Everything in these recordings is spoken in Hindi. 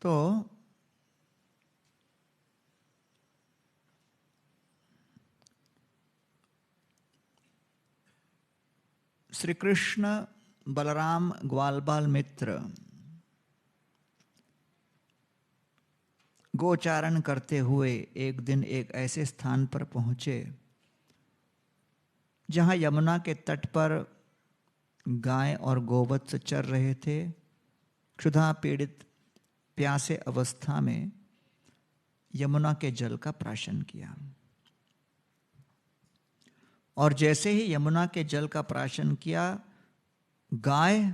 तो श्री कृष्ण बलराम ग्वालबाल मित्र गोचारण करते हुए एक दिन एक ऐसे स्थान पर पहुंचे जहां यमुना के तट पर गाय और गोवत्स चर रहे थे। क्षुधा पीड़ित प्यासे अवस्था में यमुना के जल का प्राशन किया और जैसे ही यमुना के जल का प्राशन किया, गाय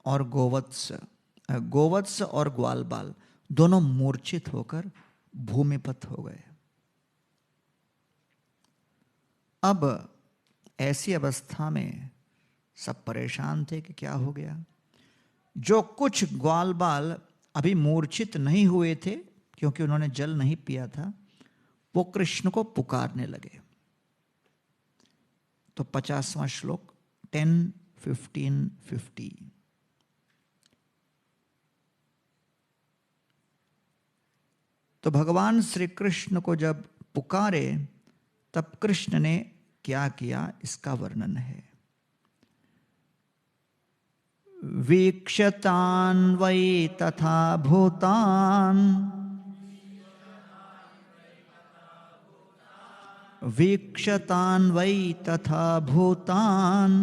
और गोवत्स और ग्वालबाल दोनों मूर्छित होकर भूमिपत हो गए। अब ऐसी अवस्था में सब परेशान थे कि क्या हो गया। जो कुछ ग्वालबाल अभी मूर्छित नहीं हुए थे क्योंकि उन्होंने जल नहीं पिया था, वो कृष्ण को पुकारने लगे। तो 50वां श्लोक 10, 15, 50। तो भगवान श्री कृष्ण को जब पुकारे तब कृष्ण ने क्या किया इसका वर्णन है। वीक्षतान् वै तथा भूतान् वीक्षतान् वै तथा भूतान्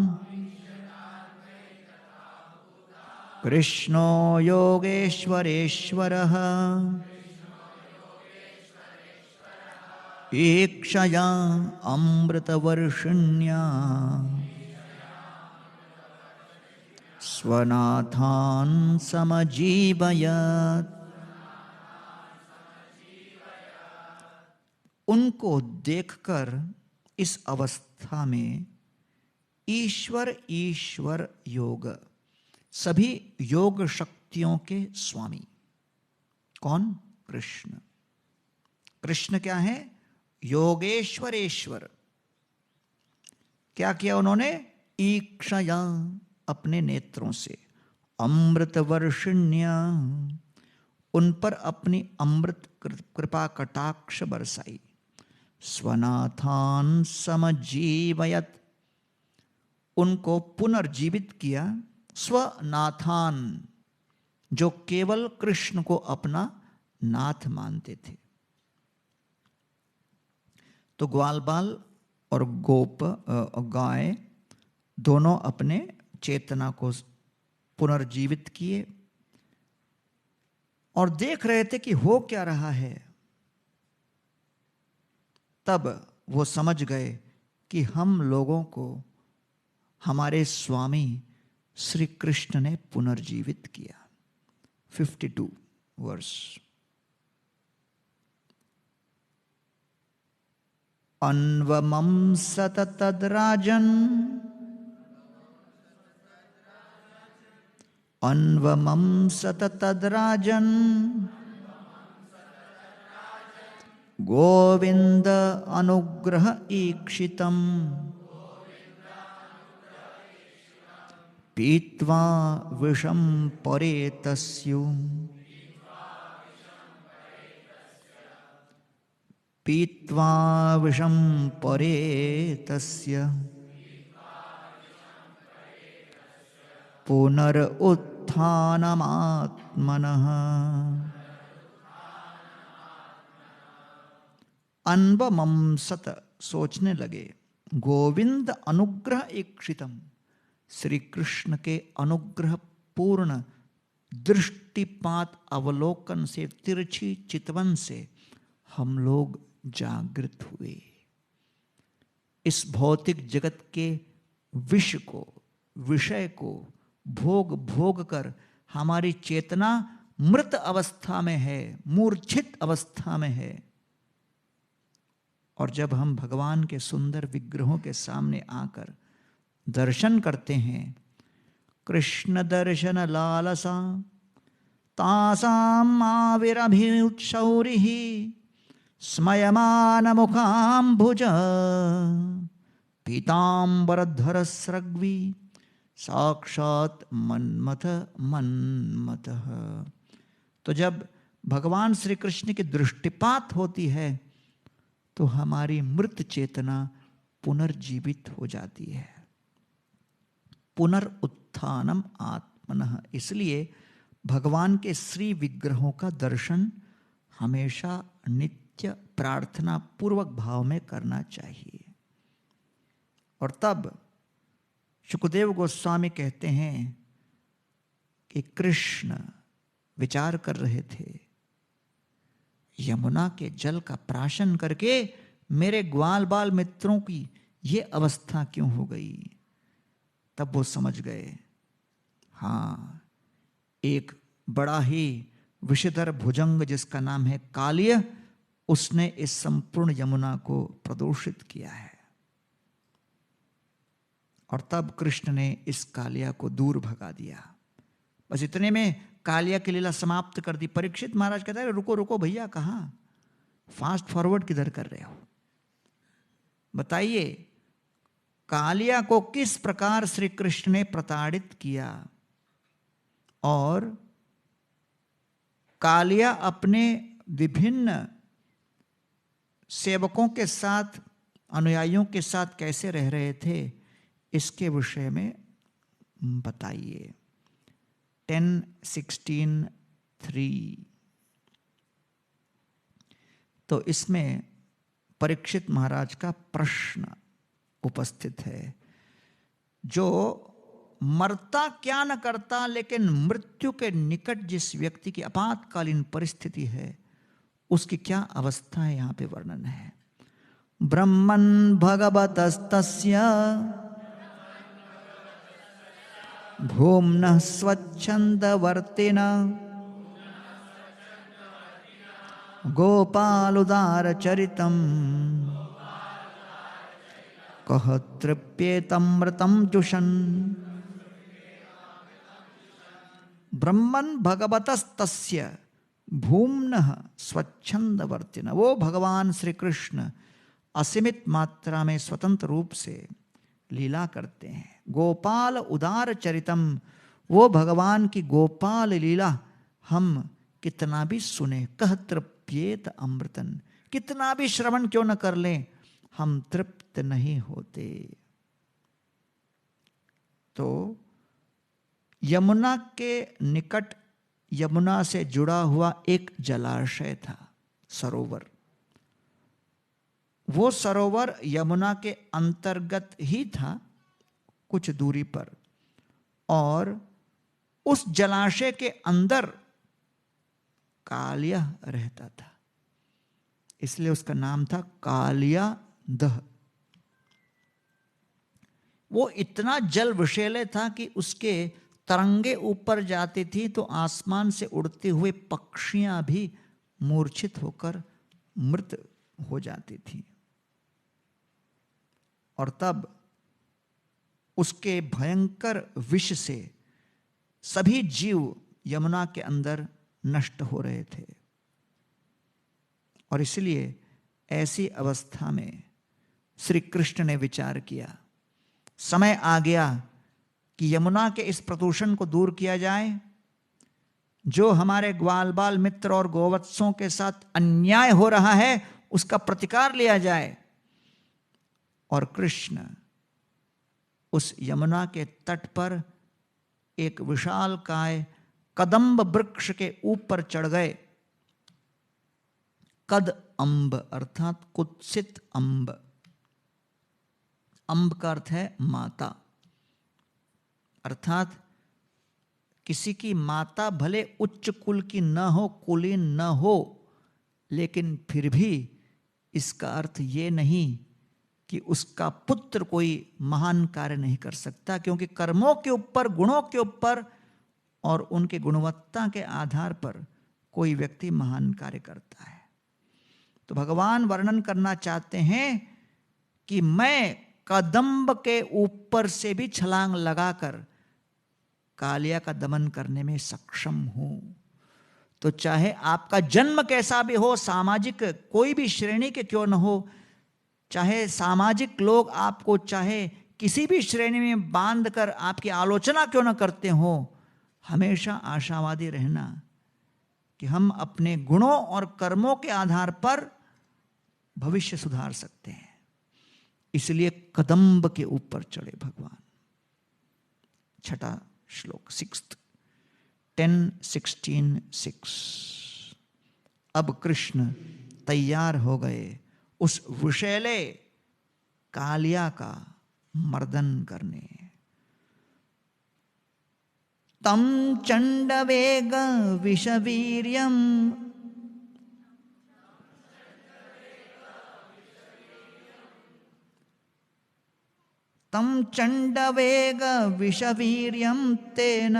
कृष्णो योगेश्वरेश्वरः ईक्षया अमृतवर्षिण्या स्वनाथान् समजीवयत्। उनको देखकर इस अवस्था में ईश्वर ईश्वर योग, सभी योग शक्तियों के स्वामी कौन? कृष्ण। कृष्ण क्या है? योगेश्वरेश्वर। क्या किया उन्होंने? ईक्षया, अपने नेत्रों से, अमृत वर्षिण्या, उन पर अपनी अमृत कृपा कटाक्ष बरसाई। स्वनाथान समजीवयत, उनको पुनर्जीवित किया। स्वनाथान, जो केवल कृष्ण को अपना नाथ मानते थे। तो ग्वालबाल और गाय दोनों अपने चेतना को पुनर्जीवित किए और देख रहे थे कि हो क्या रहा है। तब वो समझ गए कि हम लोगों को हमारे स्वामी श्री कृष्ण ने पुनर्जीवित किया। 52 वर्ष। अन्वमं सततद्राजन् अन्वमं सततद्राजन् गोविंद अनुग्रह ईक्षितम् पीत्वा विषं परेतस्यु पीत्वा विषं परेतस्य पुनरुत्थानमात्मनः। अन्वमं सत, सोचने लगे, गोविंद अनुग्रह ईक्षितम, श्री कृष्ण के अनुग्रह पूर्ण दृष्टिपात अवलोकन से, तिरछी चितवन से हम लोग जागृत हुए। इस भौतिक जगत के विष को, विषय को भोग भोग कर हमारी चेतना मृत अवस्था में है, मूर्छित अवस्था में है। और जब हम भगवान के सुंदर विग्रहों के सामने आकर दर्शन करते हैं, कृष्ण दर्शन लालसा तासाम आविरभिउत्सौरिः स्मयमान मुखाम्बुज पीताम्बरधर स्रग्वी साक्षात् मन्मथ मन्मथः। तो जब भगवान श्री कृष्ण की दृष्टिपात होती है तो हमारी मृत चेतना पुनर्जीवित हो जाती है। पुनरुत्थानम आत्मनः। इसलिए भगवान के श्री विग्रहों का दर्शन हमेशा नित्य प्रार्थना पूर्वक भाव में करना चाहिए। और तब शुकदेव गोस्वामी कहते हैं कि कृष्ण विचार कर रहे थे, यमुना के जल का प्राशन करके मेरे ग्वाल बाल मित्रों की ये अवस्था क्यों हो गई। तब वो समझ गए, हाँ, एक बड़ा ही विषधर भुजंग जिसका नाम है कालिय, उसने इस संपूर्ण यमुना को प्रदूषित किया है। और तब कृष्ण ने इस कालिया को दूर भगा दिया। बस इतने में कालिया की लीला समाप्त कर दी। परीक्षित महाराज कहता है, रुको रुको भैया, कहाँ फास्ट फॉरवर्ड किधर कर रहे हो, बताइए कालिया को किस प्रकार श्री कृष्ण ने प्रताड़ित किया। और कालिया अपने विभिन्न सेवकों के साथ, अनुयायियों के साथ कैसे रह रहे थे, इसके विषय में बताइए। 10:16-3। तो इसमें परीक्षित महाराज का प्रश्न उपस्थित है, जो मरता क्या न करता, लेकिन मृत्यु के निकट जिस व्यक्ति की आपातकालीन परिस्थिति है उसकी क्या अवस्था है, यहां पे वर्णन है। ब्रह्मन् भगवतस्तस्य भूम्नः स्वच्छन्दवर्तिनः गोपालुदारचरितम् कः तृप्येतमृतं जुषन्। ब्रह्मन् भगवतस्तस्य भूम्नः स्वच्छन्दवर्तिनः। वो भगवान श्री कृष्ण असीमित मात्रा में स्वतंत्र रूप से लीला करते हैं। गोपाल उदार चरितम, वो भगवान की गोपाल लीला हम कितना भी सुने, कह तृप्येत अमृतन, कितना भी श्रवण क्यों न कर लें, हम तृप्त नहीं होते। तो यमुना के निकट, यमुना से जुड़ा हुआ एक जलाशय था, सरोवर। वो सरोवर यमुना के अंतर्गत ही था, कुछ दूरी पर, और उस जलाशय के अंदर कालिया रहता था, इसलिए उसका नाम था कालिया दह। वो इतना जल विषैले था कि उसके तरंगे ऊपर जाती थी तो आसमान से उड़ते हुए पक्षियां भी मूर्छित होकर मृत हो जाती थी। और तब उसके भयंकर विष से सभी जीव यमुना के अंदर नष्ट हो रहे थे। और इसलिए ऐसी अवस्था में श्री कृष्ण ने विचार किया, समय आ गया कि यमुना के इस प्रदूषण को दूर किया जाए। जो हमारे ग्वाल बाल मित्र और गोवत्सों के साथ अन्याय हो रहा है उसका प्रतिकार लिया जाए। और कृष्ण उस यमुना के तट पर एक विशालकाय कदम्ब वृक्ष के ऊपर चढ़ गए। कद अम्ब अर्थात कुत्सित अम्ब, अम्ब का अर्थ है माता, अर्थात किसी की माता भले उच्च कुल की न हो, कुलीन न हो, लेकिन फिर भी इसका अर्थ ये नहीं कि उसका पुत्र कोई महान कार्य नहीं कर सकता, क्योंकि कर्मों के ऊपर, गुणों के ऊपर और उनके गुणवत्ता के आधार पर कोई व्यक्ति महान कार्य करता है। तो भगवान वर्णन करना चाहते हैं कि मैं कदम्ब के ऊपर से भी छलांग लगाकर कालिया का दमन करने में सक्षम हूं। तो चाहे आपका जन्म कैसा भी हो, सामाजिक कोई भी श्रेणी के क्यों न हो, चाहे सामाजिक लोग आपको चाहे किसी भी श्रेणी में बांधकर आपकी आलोचना क्यों न करते हो, हमेशा आशावादी रहना कि हम अपने गुणों और कर्मों के आधार पर भविष्य सुधार सकते हैं। इसलिए कदम्ब के ऊपर चढ़े भगवान। छठा श्लोक, 6th 10:16-6। अब कृष्ण तैयार हो गए उस विषैले कालिया का मर्दन करने। तम चंडवेग विषवीर्यम तम चंडवेग विषवीर्यम तेन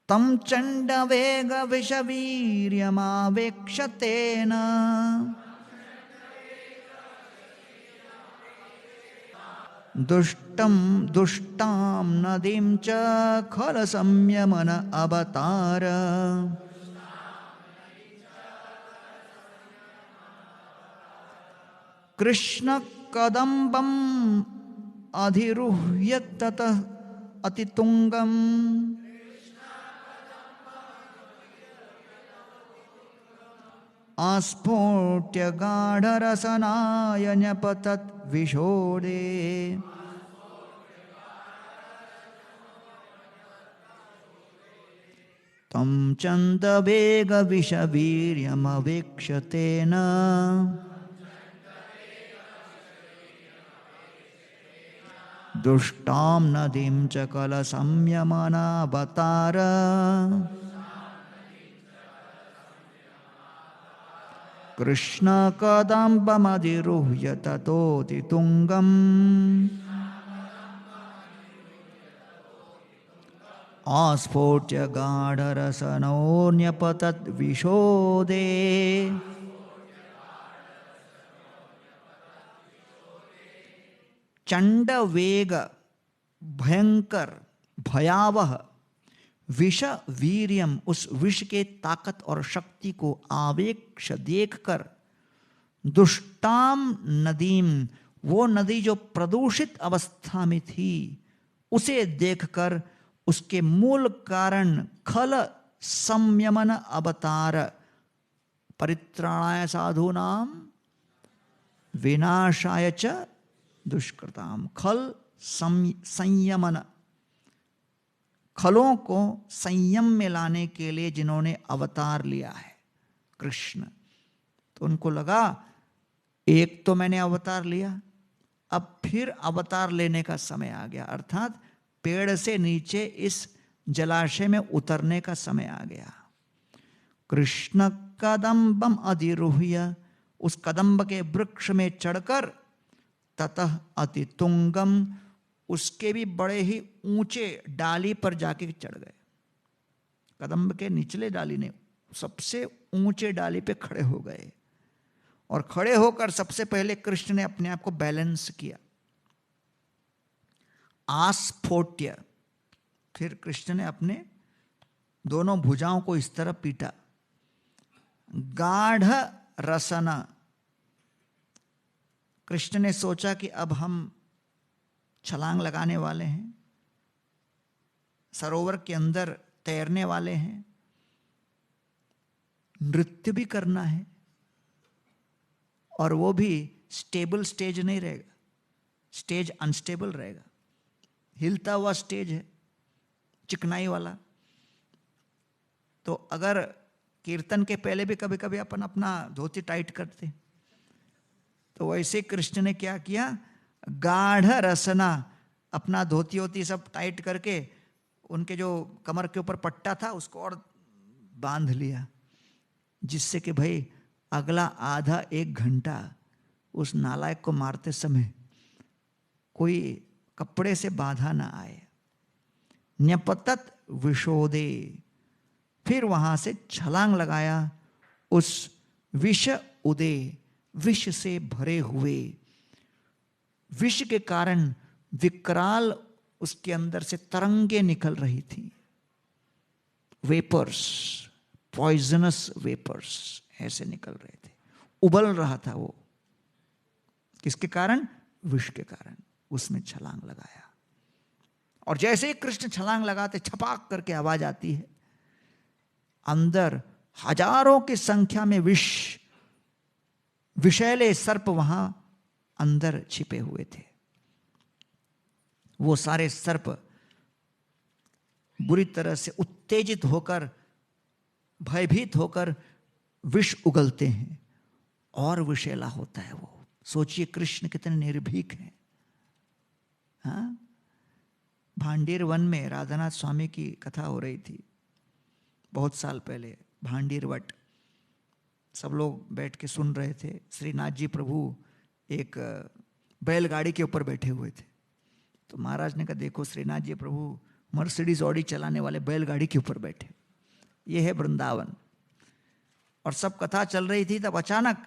तम चंडवेग विषवीर्यमावेक्ष तेन दुष्टम दुष्टां नदीं च खल संयमन अवतार। कृष्ण कदम्बम अधिरुह्य ततः अतितुंगम आस्फोट्य गाढ़रसनाय न्यपतत् विशोदे। तं चन्दवेग विषवीर्यमवेक्ष्य तेन दुष्टां नदीं च कलसंयमनावतार। कृष्ण कदम्बमधिरुह्य ततोऽतितुङ्गम् आस्फोट्य गाढरसनोऽन्यपतत् विशोदे। चंड वेग, भयंकर भयावह, विष वीर्यम, उस विष के ताकत और शक्ति को आवेक्ष देखकर, दुष्टाम नदीम, वो नदी जो प्रदूषित अवस्था में थी उसे देखकर उसके मूल कारण खल संयमन अवतार, परित्राणाय साधूनाम विनाशाय च दुष्कृताम। खल संयमन, खलों को संयम में लाने के लिए जिन्होंने अवतार लिया है कृष्ण, तो उनको लगा एक तो मैंने अवतार लिया, अब फिर अवतार लेने का समय आ गया, अर्थात पेड़ से नीचे इस जलाशय में उतरने का समय आ गया। कृष्ण कदम्बम अधिरुह्य, उस कदम्ब के वृक्ष में चढ़कर, ततः अतितुंगम, उसके भी बड़े ही ऊंचे डाली पर जाके चढ़ गए। कदम्ब के निचले डाली ने, सबसे ऊंचे डाली पे खड़े हो गए और खड़े होकर सबसे पहले कृष्ण ने अपने आप को बैलेंस किया। आस्फोट्य, फिर कृष्ण ने अपने दोनों भुजाओं को इस तरह पीटा। गाढ़ रसना, कृष्ण ने सोचा कि अब हम छलांग लगाने वाले हैं, सरोवर के अंदर तैरने वाले हैं, नृत्य भी करना है, और वो भी स्टेबल स्टेज नहीं रहेगा, स्टेज अनस्टेबल रहेगा, हिलता हुआ स्टेज है, चिकनाई वाला। तो अगर कीर्तन के पहले भी कभी कभी अपन अपना धोती टाइट करते, तो वैसे कृष्ण ने क्या किया, गाढ़ रसना, अपना धोती होती सब टाइट करके उनके जो कमर के ऊपर पट्टा था उसको और बांध लिया, जिससे कि भाई अगला आधा एक घंटा उस नालायक को मारते समय कोई कपड़े से बाधा ना आए। न्यपतत विशोदे, फिर वहां से छलांग लगाया उस विष उदे, विष से भरे हुए, विष के कारण विकराल उसके अंदर से तरंगे निकल रही थी, वेपर्स, पॉइजनस वेपर्स ऐसे निकल रहे थे, उबल रहा था वो, किसके कारण, विष के कारण। उसमें छलांग लगाया और जैसे ही कृष्ण छलांग लगाते छपाक करके आवाज आती है, अंदर हजारों की संख्या में विषैले सर्प वहां अंदर छिपे हुए थे। वो सारे सर्प बुरी तरह से उत्तेजित होकर, भयभीत होकर विष उगलते हैं और विषैला होता है वो। सोचिए कृष्ण कितने निर्भीक हैं। हाँ, भांडीर वन में राधानाथ स्वामी की कथा हो रही थी बहुत साल पहले। भांडीर वट, सब लोग बैठ के सुन रहे थे। श्रीनाथ जी प्रभु एक बैलगाड़ी के ऊपर बैठे हुए थे। तो महाराज ने कहा, देखो श्रीनाथ जी प्रभु मर्सिडीज ऑडी चलाने वाले बैलगाड़ी के ऊपर बैठे, ये है वृंदावन। और सब कथा चल रही थी, तब अचानक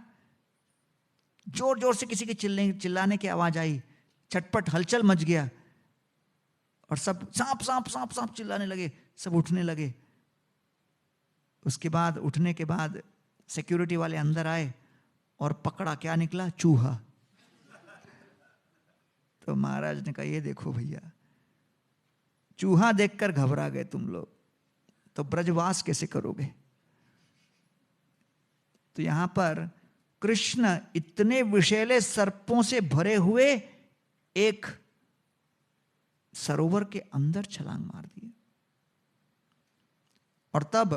जोर जोर से किसी के चिल्लाने की आवाज आई, चटपट हलचल मच गया और सब सांप सांप सांप सांप चिल्लाने लगे, सब उठने लगे। उसके बाद उठने के बाद सिक्योरिटी वाले अंदर आए और पकड़ा, क्या निकला? चूहा। तो महाराज ने कहा, ये देखो भैया, चूहा देखकर घबरा गए तुम लोग, तो ब्रजवास कैसे करोगे? तो यहां पर कृष्ण इतने विषैले सर्पों से भरे हुए एक सरोवर के अंदर छलांग मार दिए। और तब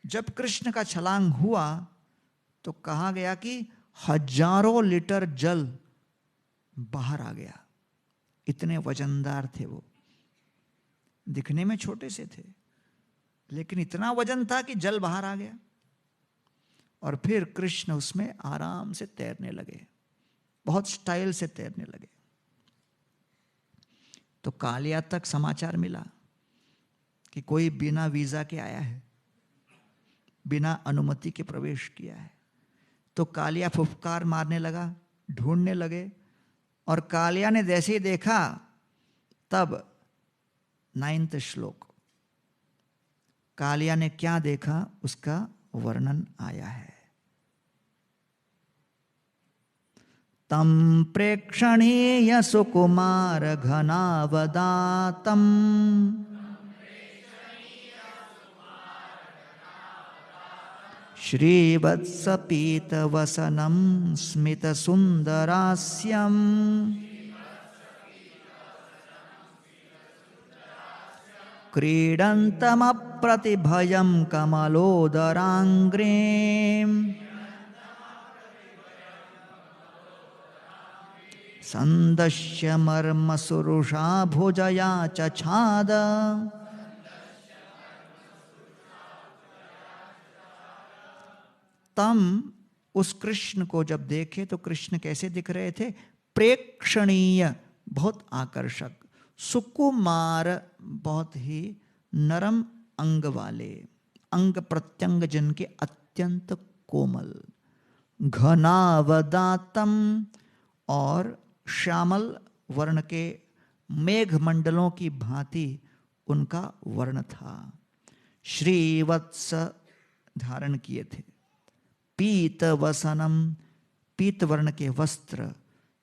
जब कृष्ण का छलांग हुआ तो कहा गया कि हजारों लीटर जल बाहर आ गया। इतने वजनदार थे वो, दिखने में छोटे से थे लेकिन इतना वजन था कि जल बाहर आ गया। और फिर कृष्ण उसमें आराम से तैरने लगे, बहुत स्टाइल से तैरने लगे। तो कालिया तक समाचार मिला कि कोई बिना वीजा के आया है, बिना अनुमति के प्रवेश किया है। तो कालिया फुफकार मारने लगा, ढूंढने लगे। और कालिया ने जैसे ही देखा, तब 9वां श्लोक, कालिया ने क्या देखा उसका वर्णन आया है। तम प्रेक्षणीय सुकुमार घनावदातम श्रीवत्सपीतवसनं स्मितसुन्दरास्यं क्रीडन्तमप्रतिभयं कमलोदराङ्ग्रीं सन्दश्य मर्मसुरुषा भुजया चछाद। तम उस कृष्ण को जब देखे तो कृष्ण कैसे दिख रहे थे? प्रेक्षणीय, बहुत आकर्षक, सुकुमार, बहुत ही नरम अंग वाले, अंग प्रत्यंग जिनके अत्यंत कोमल, घनावदातम, और श्यामल वर्ण के मेघमंडलों की भांति उनका वर्ण था। श्रीवत्स धारण किए थे, पीत वसनम, पीत वर्ण के वस्त्र,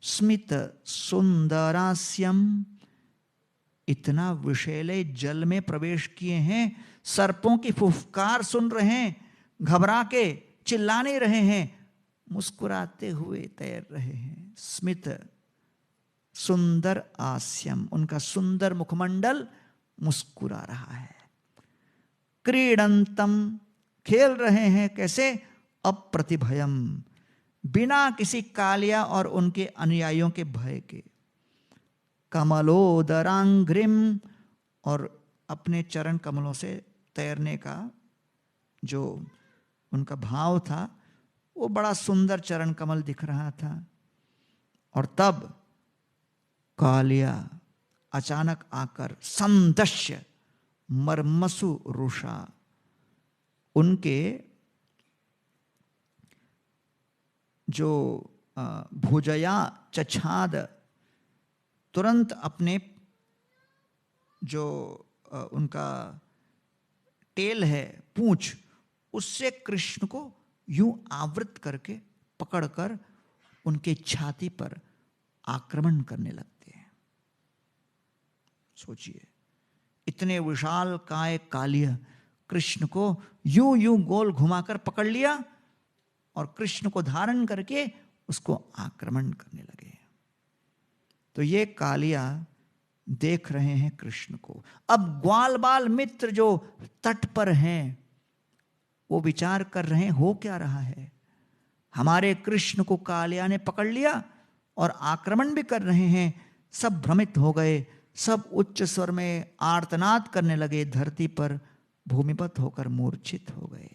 स्मित सुंदरास्यम, इतना विषैले जल में प्रवेश किए हैं, सर्पों की फुफकार सुन रहे हैं, घबरा के चिल्ला नहीं रहे हैं, मुस्कुराते हुए तैर रहे हैं। स्मित सुंदर आस्यम, उनका सुंदर मुखमंडल मुस्कुरा रहा है। क्रीडंतम, खेल रहे हैं, कैसे? अप्रतिभयम, बिना किसी कालिया और उनके अनुयायियों के भय के। कमलोदरांग्रिम, और अपने चरण कमलों से तैरने का जो उनका भाव था, वो बड़ा सुंदर चरण कमल दिख रहा था। और तब कालिया अचानक आकर संदश्य मर्मसु रुषा, उनके जो भुजया चछाद, तुरंत अपने जो उनका टेल है, पूंछ, उससे कृष्ण को यूं आवृत करके पकड़कर उनके छाती पर आक्रमण करने लगते हैं। सोचिए, इतने विशाल काय कालिया कृष्ण को यूं यूं गोल घुमाकर पकड़ लिया और कृष्ण को धारण करके उसको आक्रमण करने लगे। तो ये कालिया देख रहे हैं कृष्ण को। अब ग्वाल बाल मित्र जो तट पर हैं वो विचार कर रहे हैं हो क्या रहा है। हमारे कृष्ण को कालिया ने पकड़ लिया और आक्रमण भी कर रहे हैं। सब भ्रमित हो गए, सब उच्च स्वर में आर्तनाद करने लगे, धरती पर भूमिपत होकर मूर्छित हो गए।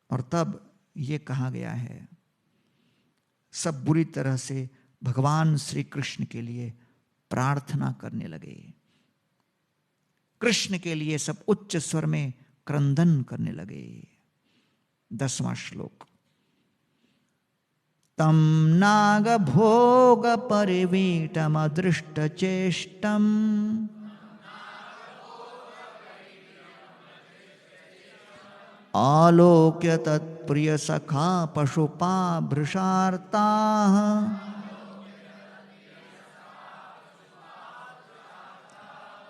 और तब ये कहा गया है, सब बुरी तरह से भगवान श्री कृष्ण के लिए प्रार्थना करने लगे। कृष्ण के लिए सब उच्च स्वर में क्रंदन करने लगे। 10वां श्लोक। तम नाग भोग परिवीटम अदृष्ट चेष्टम आलोक्य तत्प्रिय सखा पशुपा भृशार्ता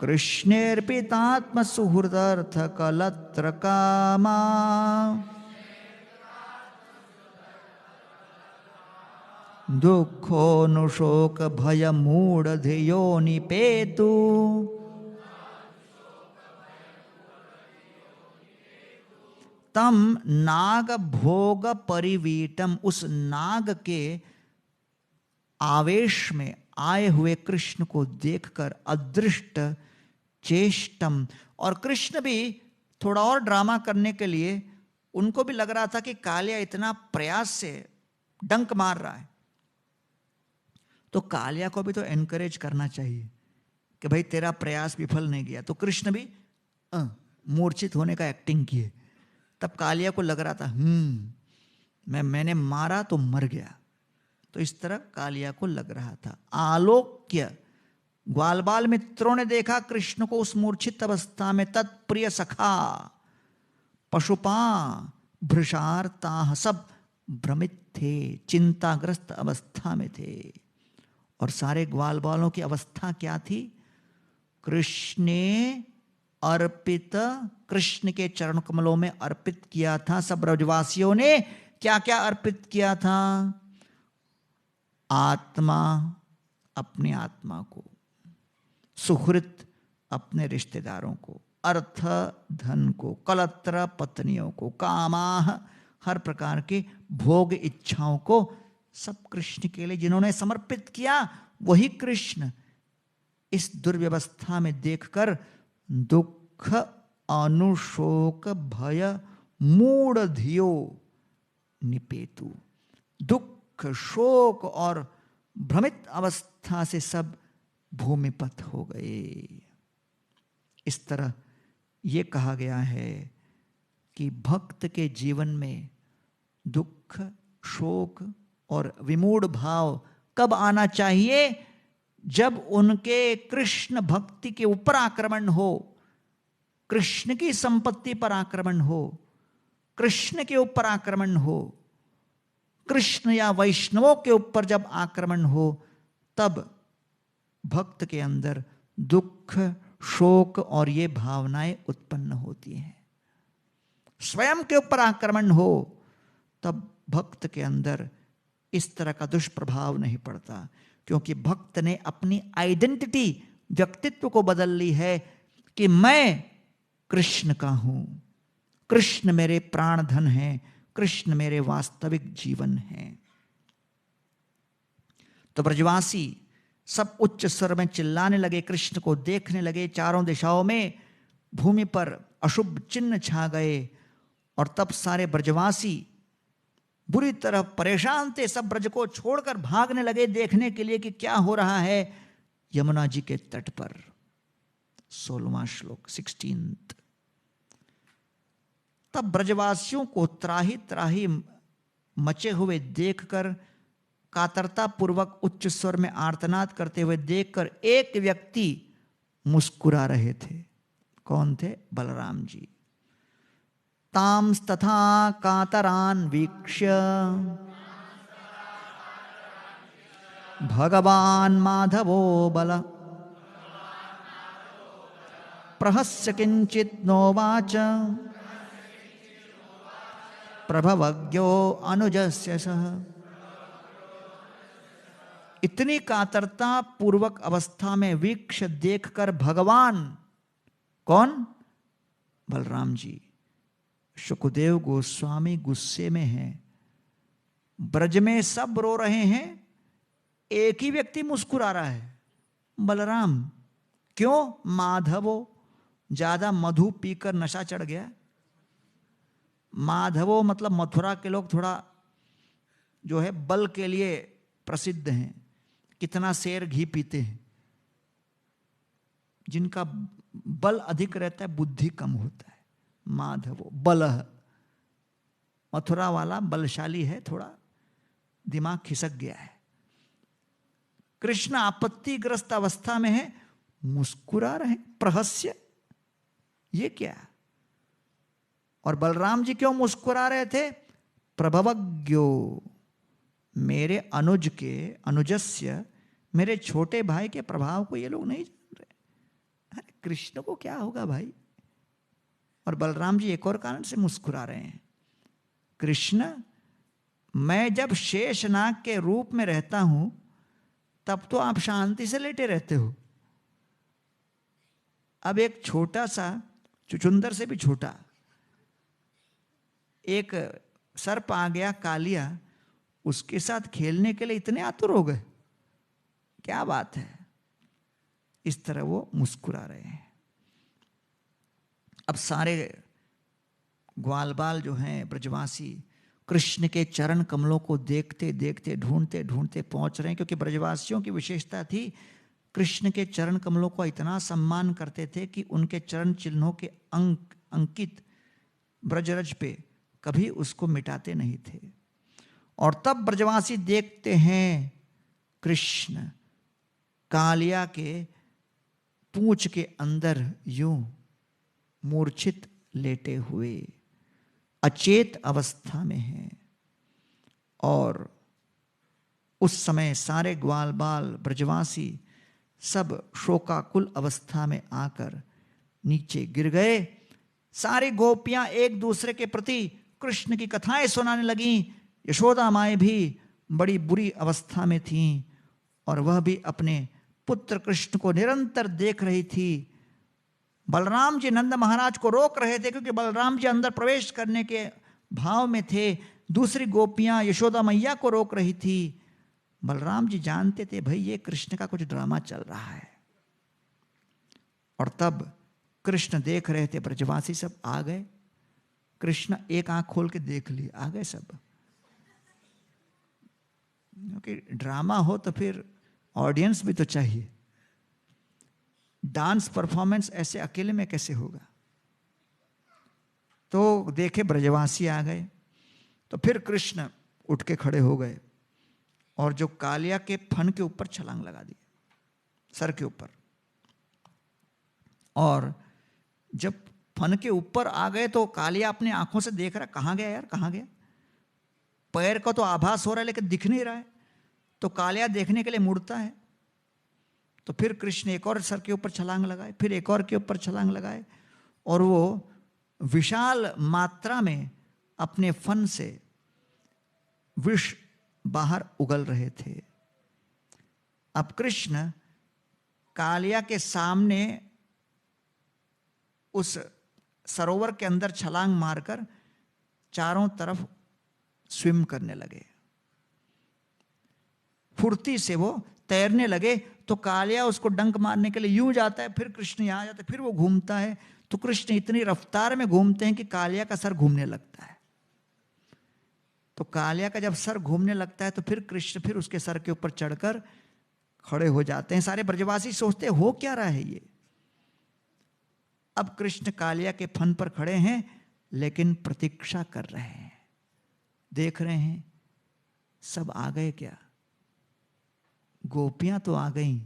कृष्णेर्पितात्म सुहृदर्थ कलत्र कामा दुःखोऽनुशोक भय मूढ़ धियो निपेतु तम नाग भोग परिवीटम। उस नाग के आवेश में आए हुए कृष्ण को देखकर अदृष्ट चेष्टम, और कृष्ण भी थोड़ा और ड्रामा करने के लिए उनको भी लग रहा था कि कालिया इतना प्रयास से डंक मार रहा है तो कालिया को भी तो एनकरेज करना चाहिए कि भाई तेरा प्रयास विफल नहीं गया। तो कृष्ण भी मूर्छित होने का एक्टिंग किए। तब कालिया को लग रहा था मैंने मारा तो मर गया। तो इस तरह कालिया को लग रहा था। आलोक्य, ग्वाल बाल मित्रों ने देखा कृष्ण को उस मूर्छित अवस्था में। तत्प्रिय सखा पशुपा भृशार्ता, सब भ्रमित थे, चिंताग्रस्त अवस्था में थे। और सारे ग्वाल बालों की अवस्था क्या थी? कृष्णे अर्पित, कृष्ण के चरण कमलों में अर्पित किया था। सब ब्रजवासियों ने क्या क्या अर्पित किया था? आत्मा, अपनी आत्मा को, सुहृत, अपने रिश्तेदारों को, अर्थ, धन को, कलत्र, पत्नियों को, कामाह, हर प्रकार के भोग इच्छाओं को, सब कृष्ण के लिए जिन्होंने समर्पित किया वही कृष्ण इस दुर्व्यवस्था में देखकर दुख अनुशोक भय मूढ़ धियो निपेतु, दुख शोक और भ्रमित अवस्था से सब भूमिपत हो गए। इस तरह ये कहा गया है कि भक्त के जीवन में दुख शोक और विमूढ़ भाव कब आना चाहिए? जब उनके कृष्ण भक्ति के ऊपर आक्रमण हो, कृष्ण की संपत्ति पर आक्रमण हो, कृष्ण के ऊपर आक्रमण हो, कृष्ण या वैष्णवों के ऊपर जब आक्रमण हो, तब भक्त के अंदर दुख शोक और ये भावनाएं उत्पन्न होती हैं। स्वयं के ऊपर आक्रमण हो तब भक्त के अंदर इस तरह का दुष्प्रभाव नहीं पड़ता, क्योंकि भक्त ने अपनी आइडेंटिटी, व्यक्तित्व को बदल ली है कि मैं कृष्ण का हूं, कृष्ण मेरे प्राण धन हैं, कृष्ण मेरे वास्तविक जीवन हैं। तो ब्रजवासी सब उच्च स्वर में चिल्लाने लगे, कृष्ण को देखने लगे। चारों दिशाओं में भूमि पर अशुभ चिन्ह छा गए और तब सारे ब्रजवासी बुरी तरह परेशान थे। सब ब्रज को छोड़कर भागने लगे देखने के लिए कि क्या हो रहा है यमुना जी के तट पर। 16वां श्लोक 16। तब ब्रजवासियों को त्राही त्राही मचे हुए देखकर, कातरता पूर्वक उच्च स्वर में आर्तनाद करते हुए देखकर एक व्यक्ति मुस्कुरा रहे थे। कौन थे? बलराम जी। तांस्तथा कातरान वीक्ष्य भगवान माधवो बल प्रहस्य किंचित नोवाच प्रभवज्ञो अनुजस्य सह। इतनी कातरता पूर्वक अवस्था में वीक्ष देखकर भगवान, कौन? बलराम जी, शुकदेव गोस्वामी गुस्से में हैं। ब्रज में सब रो रहे हैं, एक ही व्यक्ति मुस्कुरा रहा है, बलराम। क्यों? माधवो ज्यादा मधु पीकर नशा चढ़ गया। माधवो मतलब मथुरा के लोग थोड़ा जो है बल के लिए प्रसिद्ध हैं। कितना शेर घी पीते हैं। जिनका बल अधिक रहता है बुद्धि कम होता है। माधवो बल, मथुरा वाला बलशाली है, थोड़ा दिमाग खिसक गया है। कृष्ण आपत्तिग्रस्त अवस्था में है, मुस्कुरा रहे। प्रहस्य, ये क्या? और बलराम जी क्यों मुस्कुरा रहे थे? प्रभवज्ञो, मेरे अनुज के, अनुजस्य, मेरे छोटे भाई के प्रभाव को ये लोग नहीं जान रहे। अरे कृष्ण को क्या होगा भाई? और बलराम जी एक और कारण से मुस्कुरा रहे हैं। कृष्ण, मैं जब शेषनाग के रूप में रहता हूं तब तो आप शांति से लेटे रहते हो। अब एक छोटा सा, चुचुंदर से भी छोटा एक सर्प आ गया, कालिया, उसके साथ खेलने के लिए इतने आतुर हो गए। क्या बात है? इस तरह वो मुस्कुरा रहे हैं। अब सारे ग्वाल बाल जो हैं ब्रजवासी कृष्ण के चरण कमलों को देखते देखते ढूंढते ढूंढते पहुंच रहे हैं, क्योंकि ब्रजवासियों की विशेषता थी कृष्ण के चरण कमलों का इतना सम्मान करते थे कि उनके चरण चिन्हों के अंकित ब्रजरज पे कभी उसको मिटाते नहीं थे। और तब ब्रजवासी देखते हैं कृष्ण कालिया के पूंछ के अंदर यूं मूर्छित लेटे हुए अचेत अवस्था में हैं। और उस समय सारे ग्वाल बाल ब्रजवासी सब शोकाकुल अवस्था में आकर नीचे गिर गए। सारी गोपियां एक दूसरे के प्रति कृष्ण की कथाएं सुनाने लगीं। यशोदा माएँ भी बड़ी बुरी अवस्था में थीं और वह भी अपने पुत्र कृष्ण को निरंतर देख रही थी। बलराम जी नंद महाराज को रोक रहे थे क्योंकि बलराम जी अंदर प्रवेश करने के भाव में थे। दूसरी गोपियां यशोदा मैया को रोक रही थी। बलराम जी जानते थे भाई ये कृष्ण का कुछ ड्रामा चल रहा है। और तब कृष्ण देख रहे थे, ब्रजवासी सब आ गए। कृष्ण एक आंख खोल के देख लिए, आ गए सब। क्योंकि ड्रामा हो तो फिर ऑडियंस भी तो चाहिए। डांस परफॉर्मेंस ऐसे अकेले में कैसे होगा? तो देखे ब्रजवासी आ गए तो फिर कृष्ण उठ के खड़े हो गए और जो कालिया के फन के ऊपर छलांग लगा दी, सर के ऊपर। और जब फन के ऊपर आ गए तो कालिया अपनी आंखों से देख रहा, कहां गया यार, कहां गया? पैर का तो आभास हो रहा है लेकिन दिख नहीं रहा है। तो कालिया देखने के लिए मुड़ता है। तो फिर कृष्ण एक और सर के ऊपर छलांग लगाए, फिर एक और के ऊपर छलांग लगाए और वो विशाल मात्रा में अपने फन से विष बाहर उगल रहे थे। अब कृष्ण कालिया के सामने उस सरोवर के अंदर छलांग मारकर चारों तरफ स्विम करने लगे। फुर्ती से वो तैरने लगे। तो कालिया उसको डंक मारने के लिए यूं जाता है, फिर कृष्ण यहां जाता है, फिर वो घूमता है। तो कृष्ण इतनी रफ्तार में घूमते हैं कि कालिया का सर घूमने लगता है। तो कालिया का जब सर घूमने लगता है तो फिर कृष्ण फिर उसके सर के ऊपर चढ़कर खड़े हो जाते हैं। सारे ब्रजवासी सोचते हो क्या रहा है ये? अब कृष्ण कालिया के फन पर खड़े हैं लेकिन प्रतीक्षा कर रहे हैं, देख रहे हैं सब आ गए क्या। गोपियां तो आ गई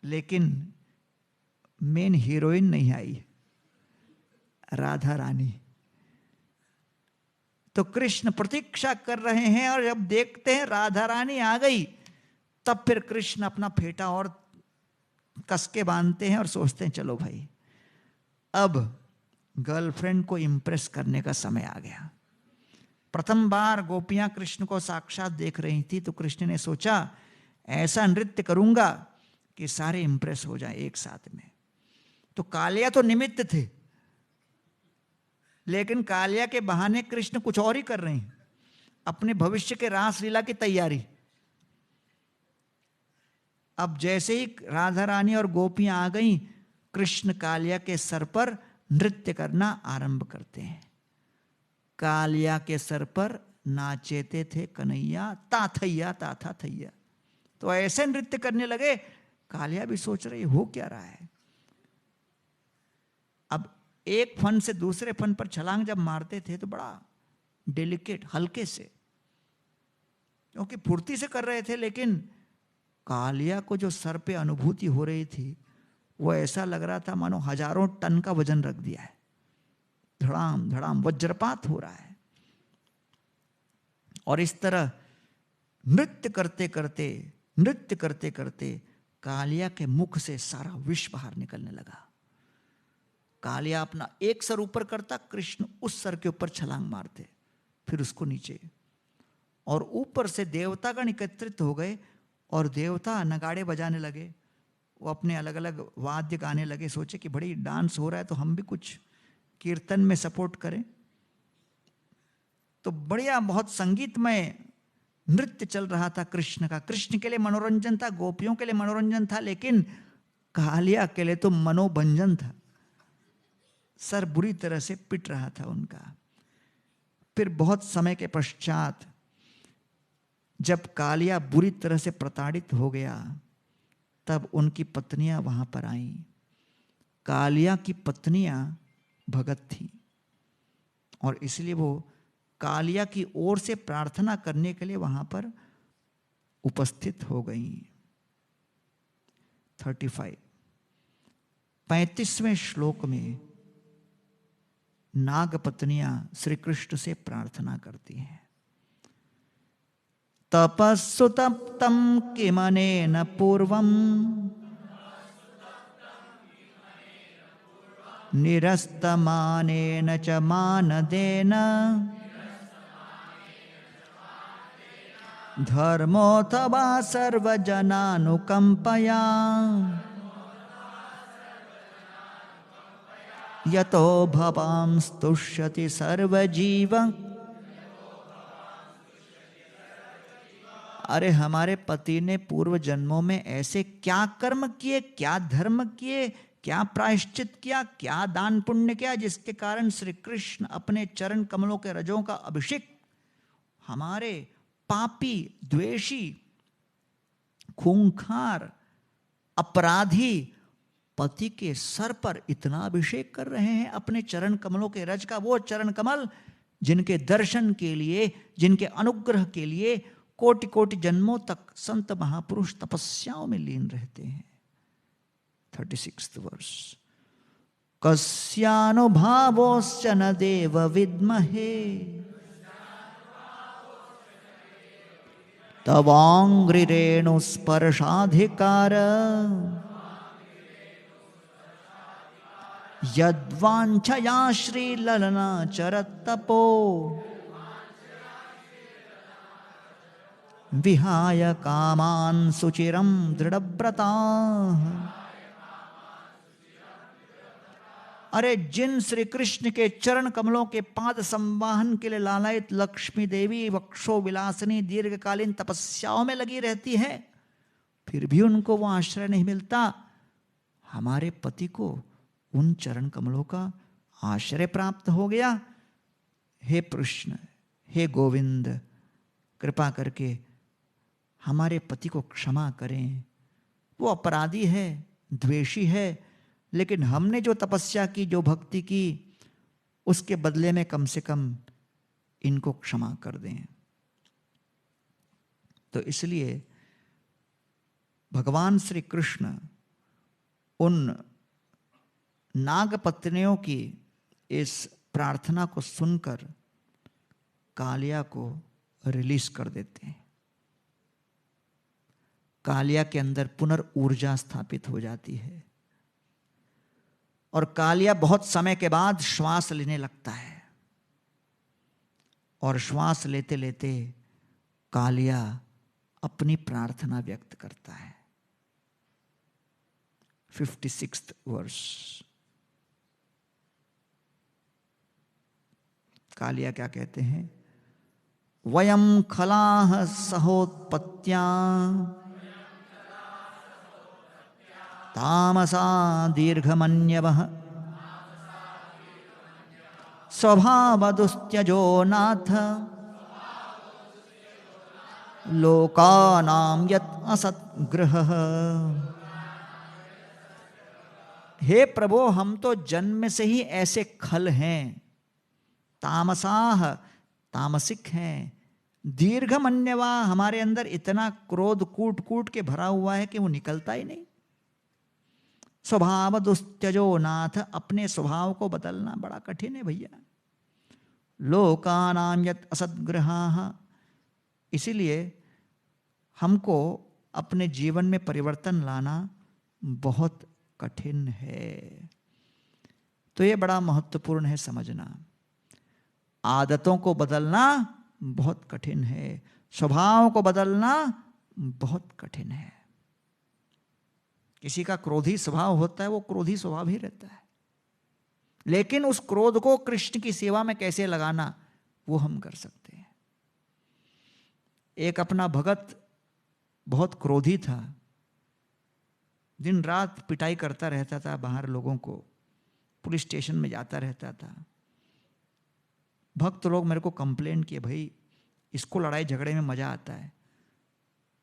लेकिन मेन हीरोइन नहीं आई, राधा रानी। तो कृष्ण प्रतीक्षा कर रहे हैं और जब देखते हैं राधा रानी आ गई तब फिर कृष्ण अपना फेटा और कस के बांधते हैं और सोचते हैं चलो भाई अब गर्लफ्रेंड को इंप्रेस करने का समय आ गया। प्रथम बार गोपियां कृष्ण को साक्षात देख रही थी तो कृष्ण ने सोचा ऐसा नृत्य करूंगा कि सारे इंप्रेस हो जाएं एक साथ में। तो कालिया तो निमित्त थे, लेकिन कालिया के बहाने कृष्ण कुछ और ही कर रहे हैं, अपने भविष्य के रासलीला की तैयारी। अब जैसे ही राधा रानी और गोपियां आ गईं, कृष्ण कालिया के सर पर नृत्य करना आरंभ करते हैं। कालिया के सर पर नाचेते थे कन्हैया, ता थैया ता था थैया। तो ऐसे नृत्य करने लगे, कालिया भी सोच रही हो क्या रहा है। अब एक फन से दूसरे फन पर छलांग जब मारते थे तो बड़ा डेलिकेट, हल्के से, क्योंकि फुर्ती से कर रहे थे, लेकिन कालिया को जो सर पे अनुभूति हो रही थी वो ऐसा लग रहा था मानो हजारों टन का वजन रख दिया है। धड़ाम धड़ाम वज्रपात हो रहा है। और इस तरह नृत्य करते करते कालिया के मुख से सारा विष बाहर निकलने लगा। कालिया अपना एक सर ऊपर करता, कृष्ण उस सर के ऊपर छलांग मारते, फिर उसको नीचे, और ऊपर से देवतागण एकत्रित हो गए और देवता नगाड़े बजाने लगे। वो अपने अलग अलग वाद्य गाने लगे, सोचे कि बड़ी डांस हो रहा है तो हम भी कुछ कीर्तन में सपोर्ट करें। तो बढ़िया बहुत संगीतमय नृत्य चल रहा था कृष्ण का। कृष्ण के लिए मनोरंजन था, गोपियों के लिए मनोरंजन था, लेकिन कालिया के लिए तो मनोभंजन था। सर बुरी तरह से पिट रहा था उनका। फिर बहुत समय के पश्चात जब कालिया बुरी तरह से प्रताड़ित हो गया, तब उनकी पत्नियां वहां पर आईं। कालिया की पत्नियां भगत थी और इसलिए वो कालिया की ओर से प्रार्थना करने के लिए वहां पर उपस्थित हो गईं। 35वें श्लोक में नाग पत्नियां श्री कृष्ण से प्रार्थना करती हैं। तपस्सु तप्तं किमनेन पूर्वं निरस्तमानेन च मानदेन धर्मोऽथवा सर्वजनानुकम्पया यतो भवां स्तुष्यति सर्वजीव। अरे हमारे पति ने पूर्व जन्मों में ऐसे क्या कर्म किए, क्या धर्म किए, क्या प्रायश्चित किया, क्या दान पुण्य किया, जिसके कारण श्री कृष्ण अपने चरण कमलों के रजों का अभिषेक हमारे पापी, द्वेषी, खूंखार, अपराधी पति के सर पर इतना अभिषेक कर रहे हैं अपने चरण कमलों के रज का। वो चरण कमल जिनके दर्शन के लिए, जिनके अनुग्रह के लिए कोटि कोटि जन्मों तक संत महापुरुष तपस्याओं में लीन रहते हैं। 36th वर्ष। कस्यानुभावोश्च न देव विद्महे तवांग्रिरेणु स्पर्शाधिकार यद्वांछया श्रीललना चरत्तपो विहाय कामान् सुचिरं दृढ़व्रताः। अरे जिन श्री कृष्ण के चरण कमलों के पाद संवाहन के लिए लालायित लक्ष्मी देवी वक्षो विलासिनी दीर्घकालीन तपस्याओं में लगी रहती है, फिर भी उनको वो आश्रय नहीं मिलता, हमारे पति को उन चरण कमलों का आश्रय प्राप्त हो गया। हे कृष्ण, हे गोविंद, कृपा करके हमारे पति को क्षमा करें। वो अपराधी है, द्वेषी है, लेकिन हमने जो तपस्या की, जो भक्ति की, उसके बदले में कम से कम इनको क्षमा कर दें। तो इसलिए भगवान श्री कृष्ण उन नागपत्नियों की इस प्रार्थना को सुनकर कालिया को रिलीज कर देते हैं। कालिया के अंदर पुनर्ऊर्जा स्थापित हो जाती है और कालिया बहुत समय के बाद श्वास लेने लगता है और श्वास लेते लेते कालिया अपनी प्रार्थना व्यक्त करता है। 56th वर्ष। कालिया क्या कहते हैं? वयम खलाह सहोत्पत्त्या तामसा दीर्घमन्यवः स्वभावदुस्त्यजो नाथ लोकानां यत् असद्गृहः। हे प्रभु, हम तो जन्म से ही ऐसे खल हैं, तामसाह तामसिक हैं, दीर्घमन्यवा हमारे अंदर इतना क्रोध कूट कूट के भरा हुआ है कि वो निकलता ही नहीं। स्वभाव दुस्त्यजो नाथ, अपने स्वभाव को बदलना बड़ा कठिन है भैया। लोकानां यत् असद्गृहाः, इसीलिए हमको अपने जीवन में परिवर्तन लाना बहुत कठिन है। तो ये बड़ा महत्वपूर्ण है समझना। आदतों को बदलना बहुत कठिन है, स्वभाव को बदलना बहुत कठिन है। किसी का क्रोधी स्वभाव होता है, वो क्रोधी स्वभाव ही रहता है, लेकिन उस क्रोध को कृष्ण की सेवा में कैसे लगाना वो हम कर सकते हैं। एक अपना भगत बहुत क्रोधी था, दिन रात पिटाई करता रहता था बाहर लोगों को, पुलिस स्टेशन में जाता रहता था। भक्त लोग मेरे को कंप्लेन किए, भाई इसको लड़ाई झगड़े में मजा आता है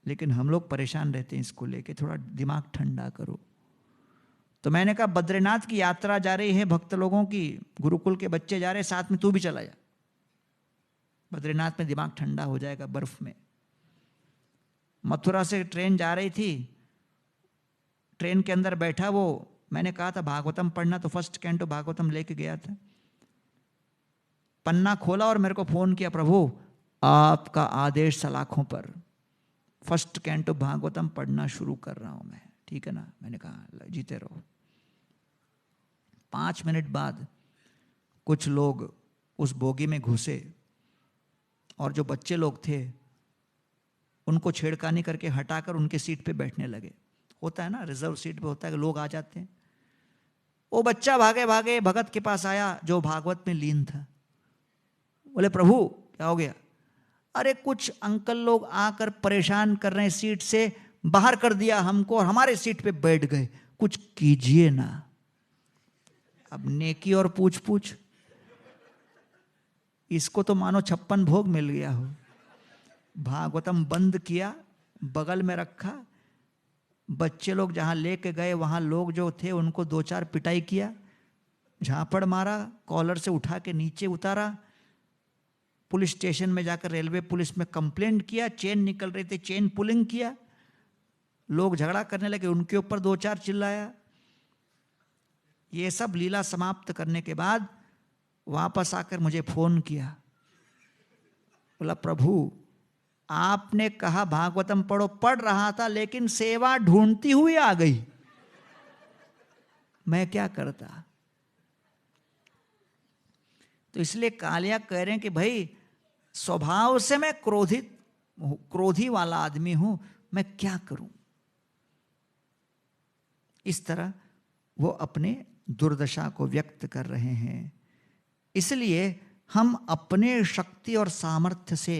लेकिन हम लोग परेशान रहते हैं इसको लेके, थोड़ा दिमाग ठंडा करो। तो मैंने कहा बद्रीनाथ की यात्रा जा रही है भक्त लोगों की, गुरुकुल के बच्चे जा रहे हैं, साथ में तू भी चला जा, बद्रीनाथ में दिमाग ठंडा हो जाएगा बर्फ में। मथुरा से ट्रेन जा रही थी, ट्रेन के अंदर बैठा वो, मैंने कहा था भागवतम पढ़ना, तो फर्स्ट कैंटो भागवतम लेके गया था। पन्ना खोला और मेरे को फोन किया, प्रभु आपका आदेश सलाखों पर, फर्स्ट कैंटो भागवतम पढ़ना शुरू कर रहा हूं मैं। ठीक है ना? मैंने कहा जीते रहो। 5 मिनट बाद कुछ लोग उस बोगी में घुसे और जो बच्चे लोग थे उनको छेड़खानी करके हटाकर उनके सीट पे बैठने लगे। होता है ना, रिजर्व सीट पे होता है कि लोग आ जाते हैं। वो बच्चा भागे भागे भगत के पास आया जो भागवत में लीन था। बोले प्रभु क्या हो गया? अरे कुछ अंकल लोग आकर परेशान कर रहे हैं, सीट से बाहर कर दिया हमको और हमारे सीट पे बैठ गए, कुछ कीजिए ना। अब नेकी और पूछ पूछ, इसको तो मानो 56 भोग मिल गया हो। भागवतम बंद किया, बगल में रखा, बच्चे लोग जहां लेके गए वहां लोग जो थे उनको 2-4 पिटाई किया, झापड़ मारा, कॉलर से उठा के नीचे उतारा, पुलिस स्टेशन में जाकर रेलवे पुलिस में कंप्लेंट किया, चेन निकल रही थी चेन पुलिंग किया, लोग झगड़ा करने लगे, उनके ऊपर 2-4 चिल्लाया। ये सब लीला समाप्त करने के बाद वापस आकर मुझे फोन किया, बोला प्रभु आपने कहा भागवतम पढ़ो, पढ़ रहा था लेकिन सेवा ढूंढती हुई आ गई, मैं क्या करता। तो इसलिए कालिया कह रहे हैं कि भाई स्वभाव से मैं क्रोधी वाला आदमी हूं, मैं क्या करूं। इस तरह वो अपने दुर्दशा को व्यक्त कर रहे हैं। इसलिए हम अपने शक्ति और सामर्थ्य से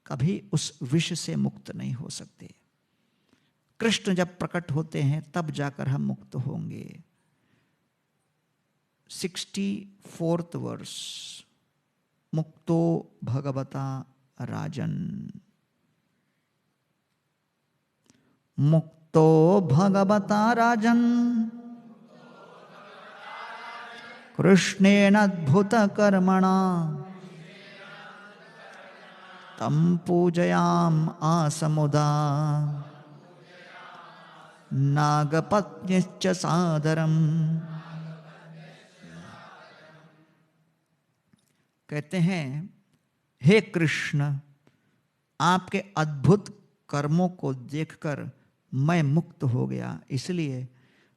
कभी उस विष से मुक्त नहीं हो सकते। कृष्ण जब प्रकट होते हैं तब जाकर हम मुक्त होंगे। 64th वर्ष। मुक्तो भगवता राजन, मुक्तो भगवता राजन कृष्णेन अद्भुत कर्मणा तम पूजयाम आसमुदा नागपत्न्यश्च सादरम। कहते हैं हे कृष्ण, आपके अद्भुत कर्मों को देखकर मैं मुक्त हो गया, इसलिए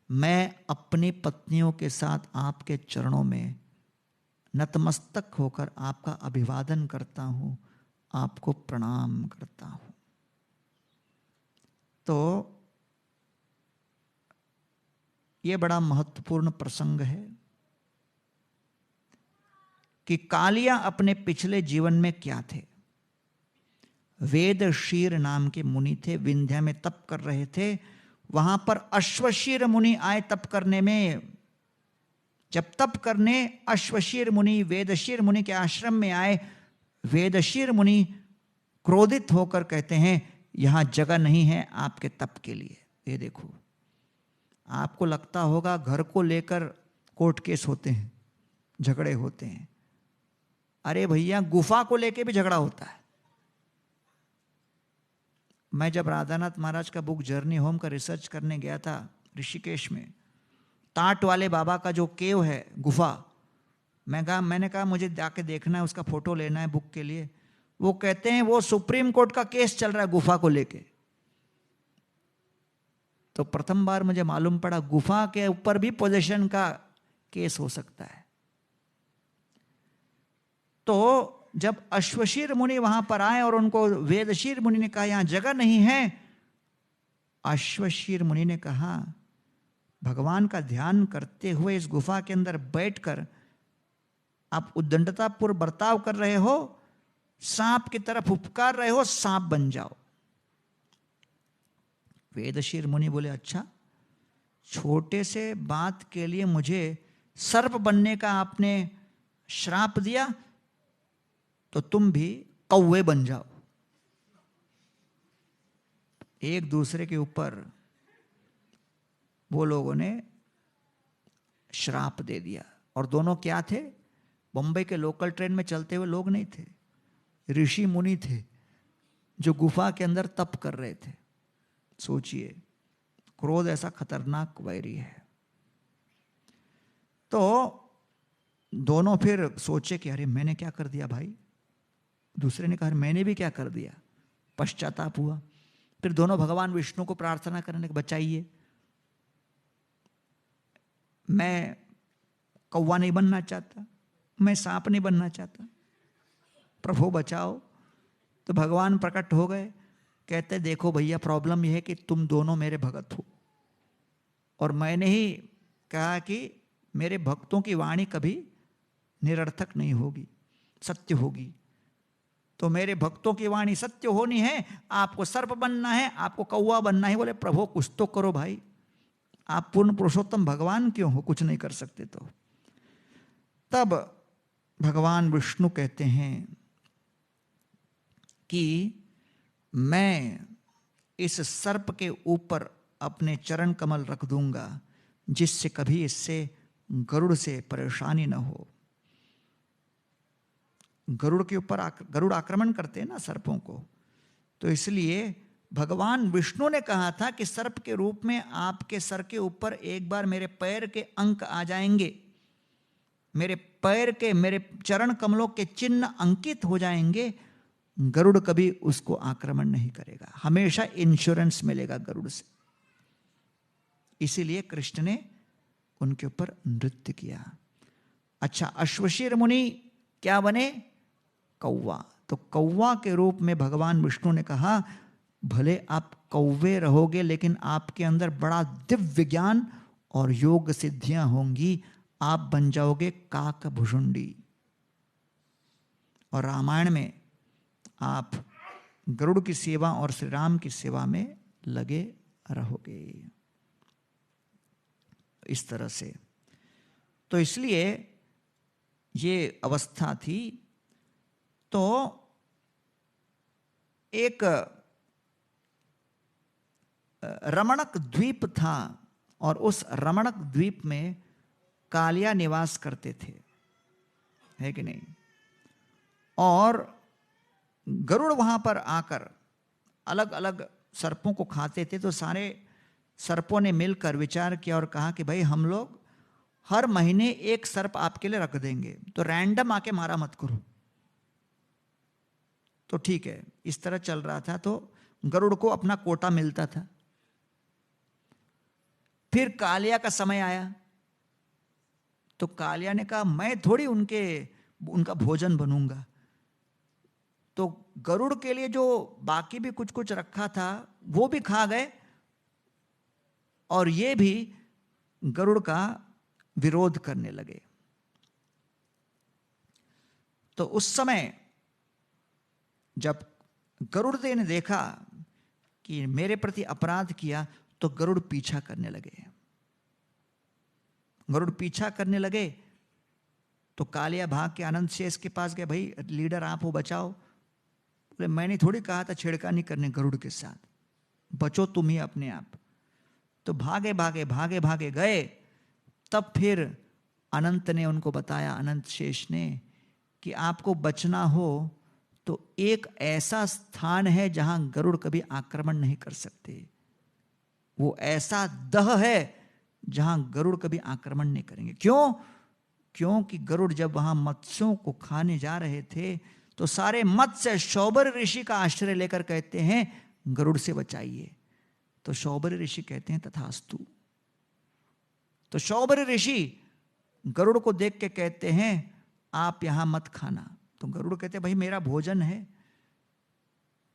मैं अपनी पत्नियों के साथ आपके चरणों में नतमस्तक होकर आपका अभिवादन करता हूँ, आपको प्रणाम करता हूँ। तो ये बड़ा महत्वपूर्ण प्रसंग है कि कालिया अपने पिछले जीवन में क्या थे। वेदशीर नाम के मुनि थे, विंध्या में तप कर रहे थे। वहां पर अश्वशीर मुनि आए तप करने में। जब तप करने अश्वशीर मुनि वेदशीर मुनि के आश्रम में आए, वेदशीर मुनि क्रोधित होकर कहते हैं यहां जगह नहीं है आपके तप के लिए। ये देखो, आपको लगता होगा घर को लेकर कोर्ट केस होते हैं, झगड़े होते हैं। अरे भैया, गुफा को लेकर भी झगड़ा होता है। मैं जब राधानाथ महाराज का बुक जर्नी होम का रिसर्च करने गया था ऋषिकेश में, टाट वाले बाबा का जो केव है, गुफा, मैंने कहा मुझे जाके देखना है, उसका फोटो लेना है बुक के लिए। वो कहते हैं वो सुप्रीम कोर्ट का केस चल रहा है गुफा को लेके। तो प्रथम बार मुझे मालूम पड़ा गुफा के ऊपर भी पोजेशन का केस हो सकता है। तो जब अश्वशीर मुनि वहां पर आए और उनको वेदशीर मुनि ने कहा यहां जगह नहीं है, अश्वशीर मुनि ने कहा भगवान का ध्यान करते हुए इस गुफा के अंदर बैठकर आप उद्दंडतापूर्ण बर्ताव कर रहे हो, सांप की तरफ उपकार रहे हो, सांप बन जाओ। वेदशीर मुनि बोले अच्छा, छोटे से बात के लिए मुझे सर्प बनने का आपने श्राप दिया, तो तुम भी कौवे बन जाओ। एक दूसरे के ऊपर वो लोगों ने श्राप दे दिया। और दोनों क्या थे? बंबई के लोकल ट्रेन में चलते हुए लोग नहीं थे, ऋषि मुनि थे जो गुफा के अंदर तप कर रहे थे। सोचिए, क्रोध ऐसा खतरनाक वैरी है। तो दोनों फिर सोचे कि अरे मैंने क्या कर दिया भाई। दूसरे ने कहा मैंने भी क्या कर दिया। पश्चाताप हुआ। फिर दोनों भगवान विष्णु को प्रार्थना करने के बचाइए, मैं कौवा नहीं बनना चाहता, मैं सांप नहीं बनना चाहता, प्रभु बचाओ। तो भगवान प्रकट हो गए, कहते देखो भैया, प्रॉब्लम यह है कि तुम दोनों मेरे भगत हो और मैंने ही कहा कि मेरे भक्तों की वाणी कभी निरर्थक नहीं होगी, सत्य होगी। तो मेरे भक्तों की वाणी सत्य होनी है, आपको सर्प बनना है, आपको कौवा बनना है। बोले प्रभु कुछ तो करो भाई, आप पूर्ण पुरुषोत्तम भगवान क्यों हो, कुछ नहीं कर सकते तो। तब भगवान विष्णु कहते हैं कि मैं इस सर्प के ऊपर अपने चरण कमल रख दूंगा, जिससे कभी इससे गरुड़ से परेशानी न हो। गरुड़ के ऊपर गरुड़ आक्रमण करते हैं ना सर्पों को, तो इसलिए भगवान विष्णु ने कहा था कि सर्प के रूप में आपके सर के ऊपर एक बार मेरे पैर के अंक आ जाएंगे, मेरे पैर के, मेरे चरण कमलों के चिन्ह अंकित हो जाएंगे, गरुड़ कभी उसको आक्रमण नहीं करेगा, हमेशा इंश्योरेंस मिलेगा गरुड़ से। इसीलिए कृष्ण ने उनके ऊपर नृत्य किया। अच्छा, अश्वशीर मुनि क्या बने? कौवा। तो कौवा के रूप में भगवान विष्णु ने कहा भले आप कौवे रहोगे, लेकिन आपके अंदर बड़ा दिव्य ज्ञान और योग सिद्धियां होंगी, आप बन जाओगे काकभुषुंडी। और रामायण में आप गरुड़ की सेवा और श्री राम की सेवा में लगे रहोगे। इस तरह से तो इसलिए ये अवस्था थी। तो एक रमणक द्वीप था और उस रमणक द्वीप में कालिया निवास करते थे, है कि नहीं? और गरुड़ वहां पर आकर अलग अलग सर्पों को खाते थे। तो सारे सर्पों ने मिलकर विचार किया और कहा कि भाई हम लोग हर महीने एक सर्प आपके लिए रख देंगे, तो रैंडम आके मारा मत करो। तो ठीक है, इस तरह चल रहा था। तो गरुड़ को अपना कोटा मिलता था। फिर कालिया का समय आया तो कालिया ने कहा मैं थोड़ी उनका भोजन बनूंगा। तो गरुड़ के लिए जो बाकी भी कुछ कुछ रखा था वो भी खा गए और ये भी गरुड़ का विरोध करने लगे। तो उस समय जब गरुड़देव ने देखा कि मेरे प्रति अपराध किया तो गरुड़ पीछा करने लगे। गरुड़ पीछा करने लगे तो कालिया भाग के आनंद शेष के पास गए, भाई लीडर आप हो, बचाओ। बोले मैंने थोड़ी कहा था छेड़खानी करने गरुड़ के साथ, बचो तुम ही अपने आप। तो भागे भागे भागे भागे गए। तब फिर अनंत ने उनको बताया, अनंत शेष ने, कि आपको बचना हो तो एक ऐसा स्थान है जहां गरुड़ कभी आक्रमण नहीं कर सकते। वो ऐसा दह है जहां गरुड़ कभी आक्रमण नहीं करेंगे। क्यों? क्योंकि गरुड़ जब वहां मत्स्यों को खाने जा रहे थे तो सारे मत्स्य शौबर ऋषि का आश्रय लेकर कहते हैं गरुड़ से बचाइए। तो शौबर ऋषि कहते हैं तथास्तु। तो शौबर ऋषि गरुड़ को देख के कहते हैं आप यहां मत खाना। तो गरुड़ कहते हैं भाई मेरा भोजन है।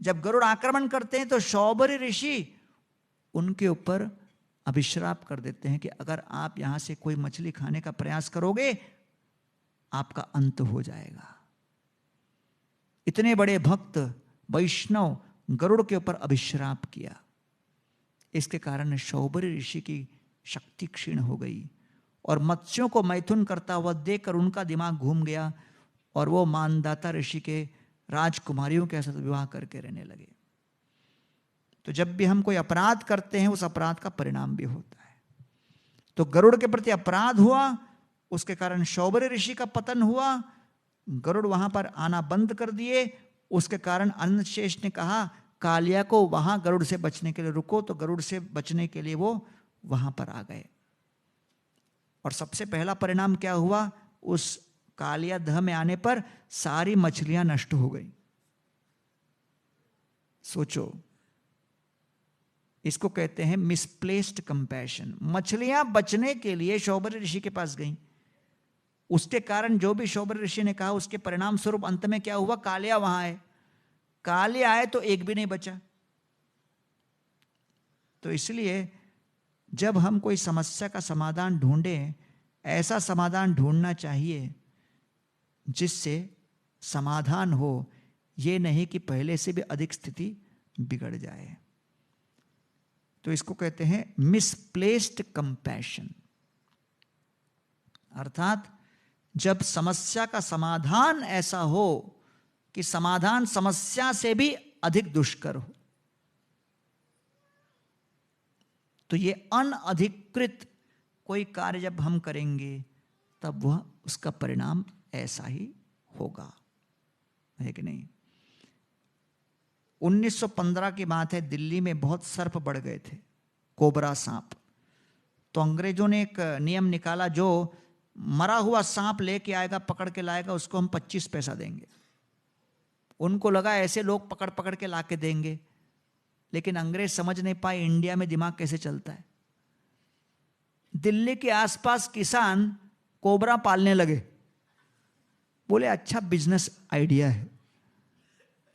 जब गरुड़ आक्रमण करते हैं तो शौबर ऋषि उनके ऊपर अभिश्राप कर देते हैं कि अगर आप यहां से कोई मछली खाने का प्रयास करोगे आपका अंत हो जाएगा। इतने बड़े भक्त वैष्णव गरुड़ के ऊपर अभिश्राप किया। इसके कारण शौबर ऋषि की शक्ति क्षीण हो गई और मत्स्यों को मैथुन करता हुआ देखकर उनका दिमाग घूम गया और वो मानदाता ऋषि के राजकुमारियों के साथ विवाह करके रहने लगे। तो जब भी हम कोई अपराध करते हैं उस अपराध का परिणाम भी होता है। तो गरुड़ के प्रति अपराध हुआ, उसके कारण शौबर ऋषि का पतन हुआ। गरुड़ वहां पर आना बंद कर दिए। उसके कारण अनंत शेष ने कहा कालिया को वहां गरुड़ से बचने के लिए रुको। तो गरुड़ से बचने के लिए वो वहां पर आ गए। और सबसे पहला परिणाम क्या हुआ? उस कालिया दह में आने पर सारी मछलियां नष्ट हो गई। सोचो, इसको कहते हैं मिसप्लेस्ड कंपैशन। मछलियां बचने के लिए शौबर ऋषि के पास गईं। उसके कारण जो भी शौबर ऋषि ने कहा उसके परिणाम स्वरूप अंत में क्या हुआ? कालिया वहां आए। कालिया आए तो एक भी नहीं बचा। तो इसलिए जब हम कोई समस्या का समाधान ढूंढें, ऐसा समाधान ढूंढना चाहिए जिससे समाधान हो, ये नहीं कि पहले से भी अधिक स्थिति बिगड़ जाए। तो इसको कहते हैं मिसप्लेस्ड कंपैशन। अर्थात जब समस्या का समाधान ऐसा हो कि समाधान समस्या से भी अधिक दुष्कर हो, तो ये अनधिकृत कोई कार्य जब हम करेंगे तब वह उसका परिणाम ऐसा ही होगा, है कि नहीं? 1915 की बात है, दिल्ली में बहुत सर्प बढ़ गए थे, कोबरा सांप। तो अंग्रेजों ने एक नियम निकाला, जो मरा हुआ सांप लेके आएगा, पकड़ के लाएगा, उसको हम 25 पैसा देंगे। उनको लगा ऐसे लोग पकड़ पकड़ के लाके देंगे, लेकिन अंग्रेज समझ नहीं पाए इंडिया में दिमाग कैसे चलता है। दिल्ली के आसपास किसान कोबरा पालने लगे। बोले अच्छा बिजनेस आइडिया है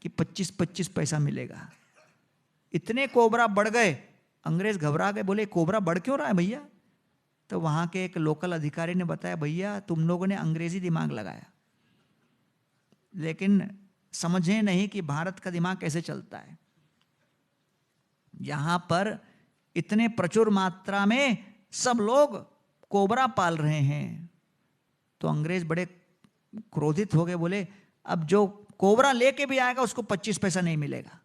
कि 25-25 पैसा मिलेगा। इतने कोबरा बढ़ गए, अंग्रेज घबरा गए, बोले कोबरा बढ़ क्यों रहा है भैया? तो वहां के एक लोकल अधिकारी ने बताया, भैया तुम लोगों ने अंग्रेजी दिमाग लगाया, लेकिन समझे नहीं कि भारत का दिमाग कैसे चलता है। यहां पर इतने प्रचुर मात्रा में सब लोग कोबरा पाल रहे हैं। तो अंग्रेज बड़े क्रोधित हो गए, बोले अब जो कोबरा लेके भी आएगा उसको 25 पैसा नहीं मिलेगा।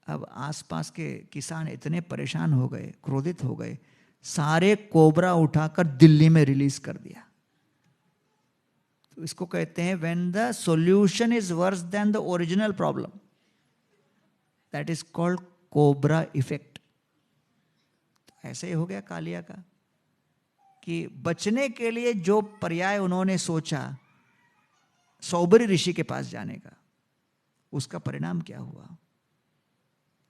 अब आसपास के किसान इतने परेशान हो गए, क्रोधित हो गए, सारे कोबरा उठाकर दिल्ली में रिलीज कर दिया। तो इसको कहते हैं when the solution is worse than the original problem, that is called cobra effect. ऐसे ही हो गया कालिया का कि बचने के लिए जो पर्याय उन्होंने सोचा शौबरी ऋषि के पास जाने का, उसका परिणाम क्या हुआ?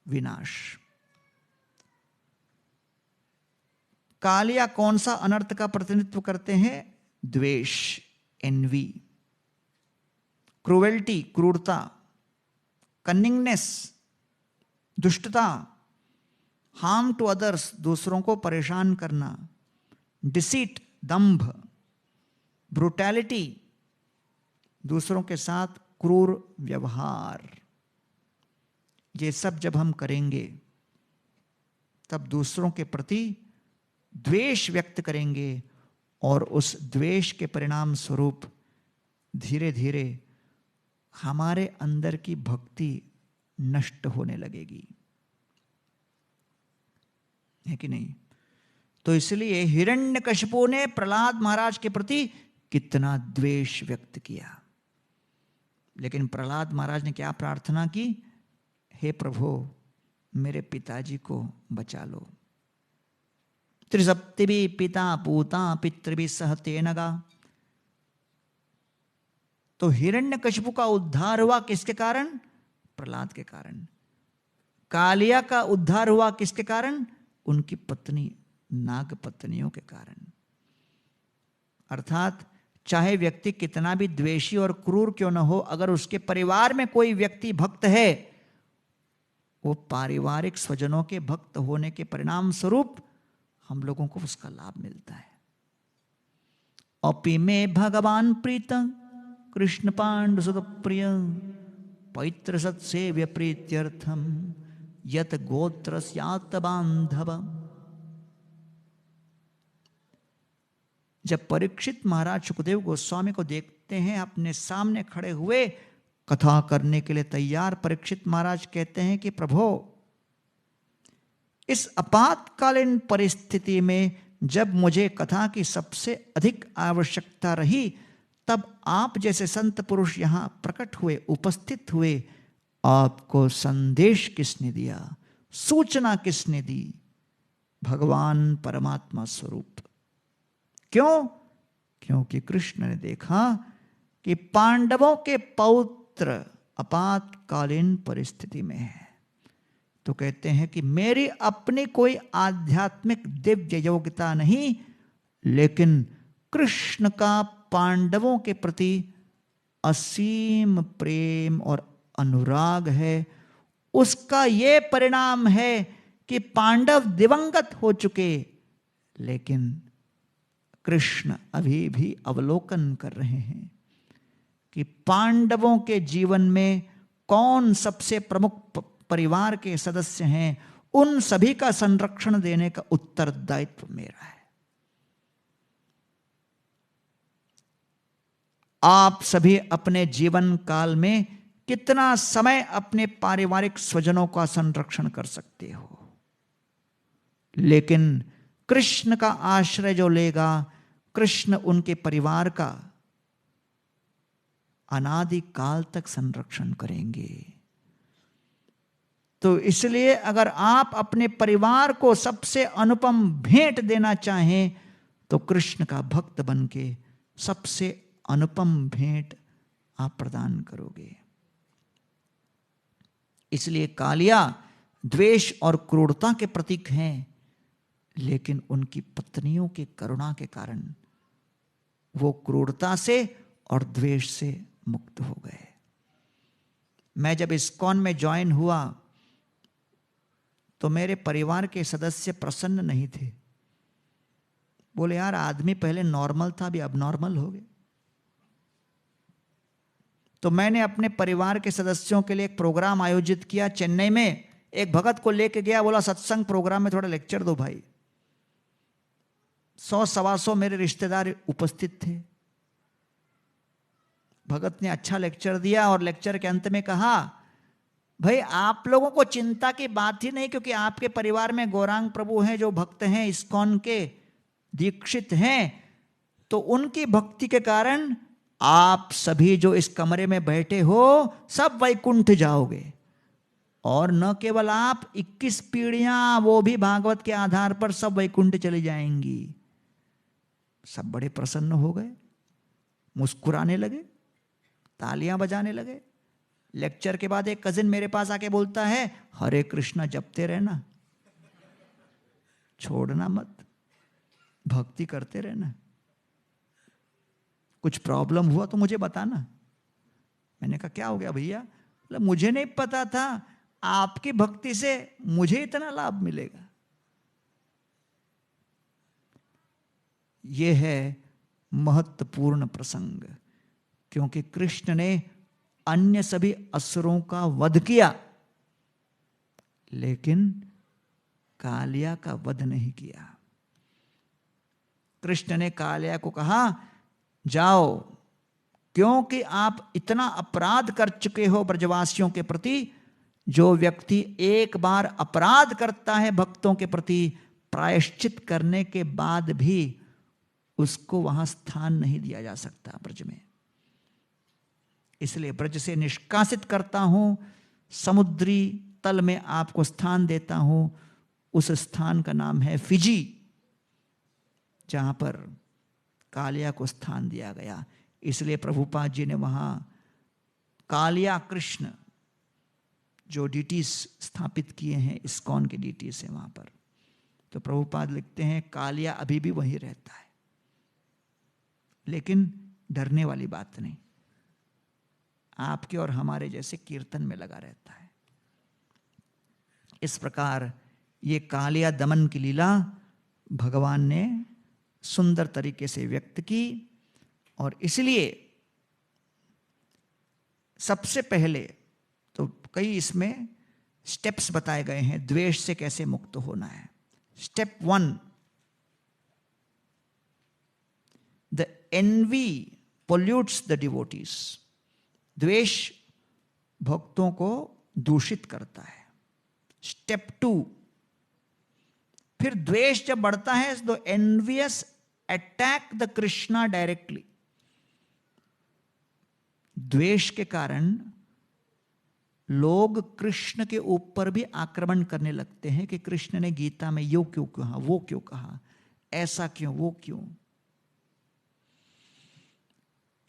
विनाश। कालिया कौन सा अनर्थ का प्रतिनिधित्व करते हैं? द्वेष, एनवी, क्रूएल्टी, क्रूरता, कनिंगनेस, दुष्टता, हार्म टू अदर्स, दूसरों को परेशान करना, डिसीट, दंभ, ब्रूटैलिटी, दूसरों के साथ क्रूर व्यवहार। ये सब जब हम करेंगे तब दूसरों के प्रति द्वेष व्यक्त करेंगे और उस द्वेष के परिणाम स्वरूप धीरे धीरे हमारे अंदर की भक्ति नष्ट होने लगेगी, है कि नहीं? तो इसलिए हिरण्यकशिपु ने प्रहलाद महाराज के प्रति कितना द्वेष व्यक्त किया, लेकिन प्रहलाद महाराज ने क्या प्रार्थना की? हे प्रभु, मेरे पिताजी को बचा लो। त्रिसप्तिभि पिता पूता पितृभि सह तेनगा। तो हिरण्यकशिपु का उद्धार हुआ किसके कारण? प्रहलाद के कारण। कालिया का उद्धार हुआ किसके कारण? उनकी पत्नी नाग पत्नियों के कारण। अर्थात चाहे व्यक्ति कितना भी द्वेषी और क्रूर क्यों न हो, अगर उसके परिवार में कोई व्यक्ति भक्त है, वो पारिवारिक स्वजनों के भक्त होने के परिणाम स्वरूप हम लोगों को उसका लाभ मिलता है। अपि में भगवान प्रीत कृष्ण पांडु सुत प्रिय पवित्र सत्सेव्य प्रीत्यर्थम यत गोत्र स्यात बांधव। जब परीक्षित महाराज सुखदेव गोस्वामी को देखते हैं अपने सामने खड़े हुए कथा करने के लिए तैयार, परीक्षित महाराज कहते हैं कि प्रभो, इस आपातकालीन परिस्थिति में जब मुझे कथा की सबसे अधिक आवश्यकता रही, तब आप जैसे संत पुरुष यहां प्रकट हुए, उपस्थित हुए। आपको संदेश किसने दिया? सूचना किसने दी? भगवान परमात्मा स्वरूप। क्यों? क्योंकि कृष्ण ने देखा कि पांडवों के पौत्र आपातकालीन परिस्थिति में है, तो कहते हैं कि मेरी अपनी कोई आध्यात्मिक दिव्य योग्यता नहीं, लेकिन कृष्ण का पांडवों के प्रति असीम प्रेम और अनुराग है। उसका ये परिणाम है कि पांडव दिवंगत हो चुके, लेकिन कृष्ण अभी भी अवलोकन कर रहे हैं कि पांडवों के जीवन में कौन सबसे प्रमुख परिवार के सदस्य हैं। उन सभी का संरक्षण देने का उत्तरदायित्व मेरा है। आप सभी अपने जीवन काल में कितना समय अपने पारिवारिक स्वजनों का संरक्षण कर सकते हो, लेकिन कृष्ण का आश्रय जो लेगा, कृष्ण उनके परिवार का अनादि काल तक संरक्षण करेंगे। तो इसलिए अगर आप अपने परिवार को सबसे अनुपम भेंट देना चाहें, तो कृष्ण का भक्त बनके सबसे अनुपम भेंट आप प्रदान करोगे। इसलिए कालिया द्वेष और क्रूरता के प्रतीक हैं, लेकिन उनकी पत्नियों की करुणा के कारण वो क्रूरता से और द्वेष से मुक्त हो गए। मैं जब इस्कॉन में ज्वाइन हुआ तो मेरे परिवार के सदस्य प्रसन्न नहीं थे। बोले, यार आदमी पहले नॉर्मल था, अभी अब नॉर्मल हो गए। तो मैंने अपने परिवार के सदस्यों के लिए एक प्रोग्राम आयोजित किया चेन्नई में। एक भगत को लेके गया, बोला सत्संग प्रोग्राम में थोड़ा लेक्चर दो भाई। 100-125 मेरे रिश्तेदार उपस्थित थे। भगत ने अच्छा लेक्चर दिया और लेक्चर के अंत में कहा, भाई आप लोगों को चिंता की बात ही नहीं, क्योंकि आपके परिवार में गौरांग प्रभु हैं जो भक्त हैं, इस्कॉन के दीक्षित हैं, तो उनकी भक्ति के कारण आप सभी जो इस कमरे में बैठे हो सब वैकुंठ जाओगे। और न केवल आप, 21 पीढ़ियां, वो भी भागवत के आधार पर सब वैकुंठ चली जाएंगी। सब बड़े प्रसन्न हो गए, मुस्कुराने लगे, तालियां बजाने लगे। लेक्चर के बाद एक कजिन मेरे पास आके बोलता है, हरे कृष्णा जपते रहना, छोड़ना मत, भक्ति करते रहना, कुछ प्रॉब्लम हुआ तो मुझे बताना। मैंने कहा क्या हो गया भैया? मतलब मुझे नहीं पता था आपकी भक्ति से मुझे इतना लाभ मिलेगा। यह है महत्वपूर्ण प्रसंग, क्योंकि कृष्ण ने अन्य सभी असुरों का वध किया, लेकिन कालिया का वध नहीं किया। कृष्ण ने कालिया को कहा, जाओ, क्योंकि आप इतना अपराध कर चुके हो ब्रजवासियों के प्रति। जो व्यक्ति एक बार अपराध करता है भक्तों के प्रति, प्रायश्चित करने के बाद भी उसको वहां स्थान नहीं दिया जा सकता ब्रज में। इसलिए ब्रज से निष्कासित करता हूं, समुद्री तल में आपको स्थान देता हूं। उस स्थान का नाम है फिजी, जहां पर कालिया को स्थान दिया गया। इसलिए प्रभुपाद जी ने वहां कालिया कृष्ण जो डीटीज स्थापित किए हैं, इस्कॉन के डीटीज हैं वहां पर। तो प्रभुपाद लिखते हैं कालिया अभी भी वहीं रहता है, लेकिन डरने वाली बात नहीं, आपके और हमारे जैसे कीर्तन में लगा रहता है। इस प्रकार ये कालिया दमन की लीला भगवान ने सुंदर तरीके से व्यक्त की। और इसलिए सबसे पहले तो कई इसमें स्टेप्स बताए गए हैं द्वेष से कैसे मुक्त होना है। Step 1, the envy pollutes the devotees. द्वेष भक्तों को दूषित करता है। स्टेप 2, फिर द्वेष जब बढ़ता है तो envious attack the Krishna directly. द्वेष के कारण लोग कृष्ण के ऊपर भी आक्रमण करने लगते हैं कि कृष्ण ने गीता में यो क्यों कहा, वो क्यों कहा, ऐसा क्यों, वो क्यों।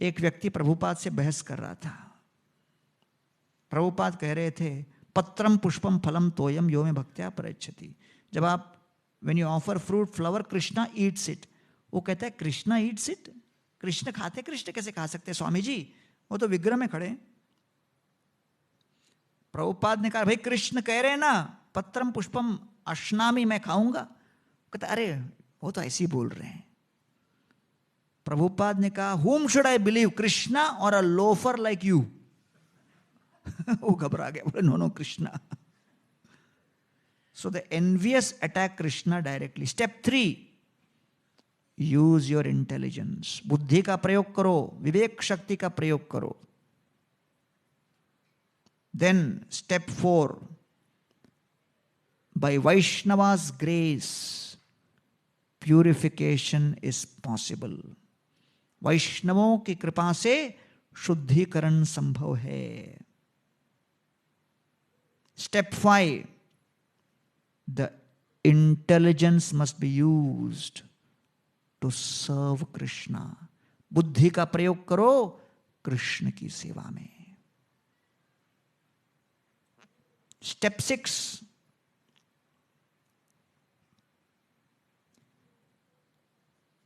एक व्यक्ति प्रभुपाद से बहस कर रहा था। प्रभुपाद कह रहे थे, पत्रम पुष्पम फलम तोयम यो में भक्त्या प्रयच्छति। जब आप when you offer fruit flower, Krishna Yeats it. वो कहता है कृष्णा ईट्स इट, कृष्ण खाते, कृष्ण कैसे खा सकते स्वामी जी, वो तो विग्रह में खड़े। प्रभुपाद ने कहा, भाई कृष्ण कह रहे हैं ना पत्रम पुष्पम अश्नामी, मैं खाऊंगा। कहता अरे वो तो ऐसे ही बोल रहे हैं। प्रभुपाद ने कहा, whom should I believe, Krishna और अ लोफर लाइक यू। वो घबरा गया, बोले no no Krishna. So the envious attack Krishna directly. Step 3, use your intelligence. बुद्धि का प्रयोग करो, विवेक शक्ति का प्रयोग करो। Then step 4, by Vaishnava's grace, purification is possible. वैष्णवों की कृपा से शुद्धिकरण संभव है। Step 5, the intelligence must be used to serve Krishna. बुद्धि का प्रयोग करो कृष्ण की सेवा में। Step 6,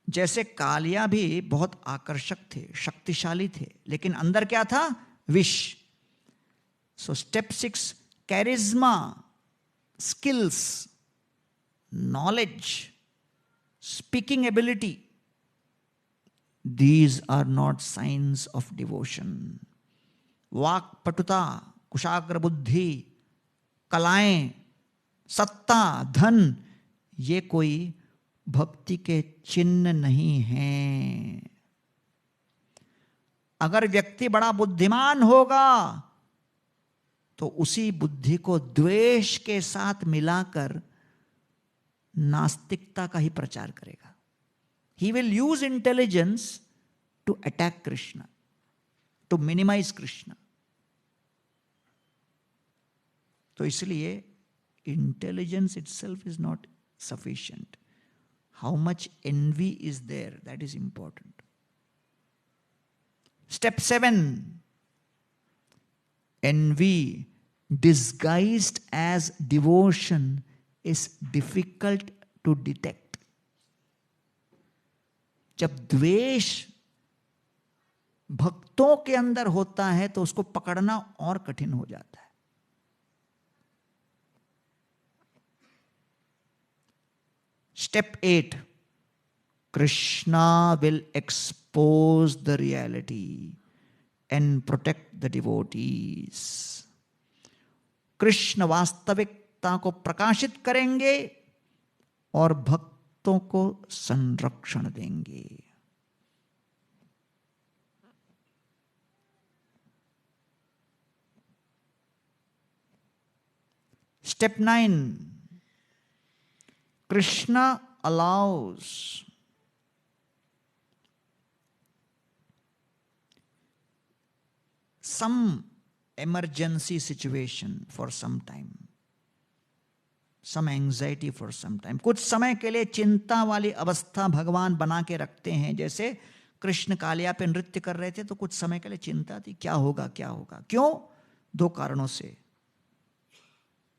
जैसे कालिया भी बहुत आकर्षक थे, शक्तिशाली थे, लेकिन अंदर क्या था? विष। So step 6, charisma, skills, knowledge, speaking ability, these are not signs of devotion. वाक पटुता, कुशाग्र बुद्धि, कलाएं, सत्ता, धन, ये कोई भक्ति के चिन्ह नहीं हैं। अगर व्यक्ति बड़ा बुद्धिमान होगा तो उसी बुद्धि को द्वेष के साथ मिलाकर नास्तिकता का ही प्रचार करेगा। He will use intelligence to attack Krishna, to minimize Krishna. तो इसलिए intelligence itself is not sufficient. How much envy is there, that is important. Step 7, envy disguised as devotion is difficult to detect. जब द्वेष भक्तों के अंदर होता है तो उसको पकड़ना और कठिन हो जाता है. Step 8. Krishna will expose the reality and protect the devotees. Krishna वास्तविकता को प्रकाशित करेंगे और भक्तों को संरक्षण देंगे. Step 9. Krishna allows some emergency situation for some time, some anxiety for some time. कुछ समय के लिए चिंता वाली अवस्था भगवान बना के रखते हैं. जैसे कृष्ण कालिया पे नृत्य कर रहे थे तो कुछ समय के लिए चिंता थी, क्या होगा क्या होगा. क्यों? 2 कारणों से.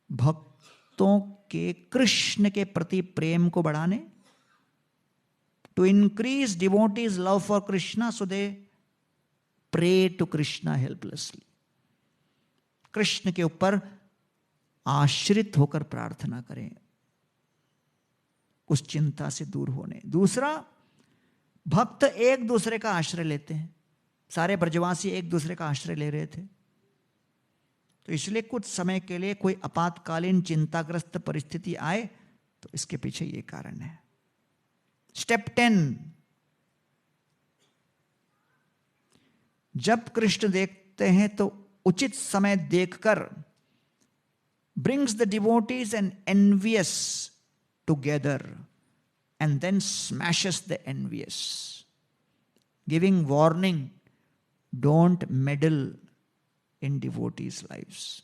भक्तों के कृष्ण के प्रति प्रेम को बढ़ाने, to increase devotees love for Krishna so they pray to Krishna helplessly. Krishna के ऊपर आश्रित होकर प्रार्थना करें उस चिंता से दूर होने. दूसरा, भक्त एक दूसरे का आश्रय लेते हैं. सारे ब्रजवासी एक दूसरे का आश्रय ले रहे थे, तो इसलिए कुछ समय के लिए कोई आपातकालीन चिंताग्रस्त परिस्थिति आए तो इसके पीछे ये कारण है. स्टेप 10. जब कृष्ण देखते हैं तो उचित समय देखकर brings the devotees and envious together and then smashes the envious, giving warning, don't meddle in devotees lives.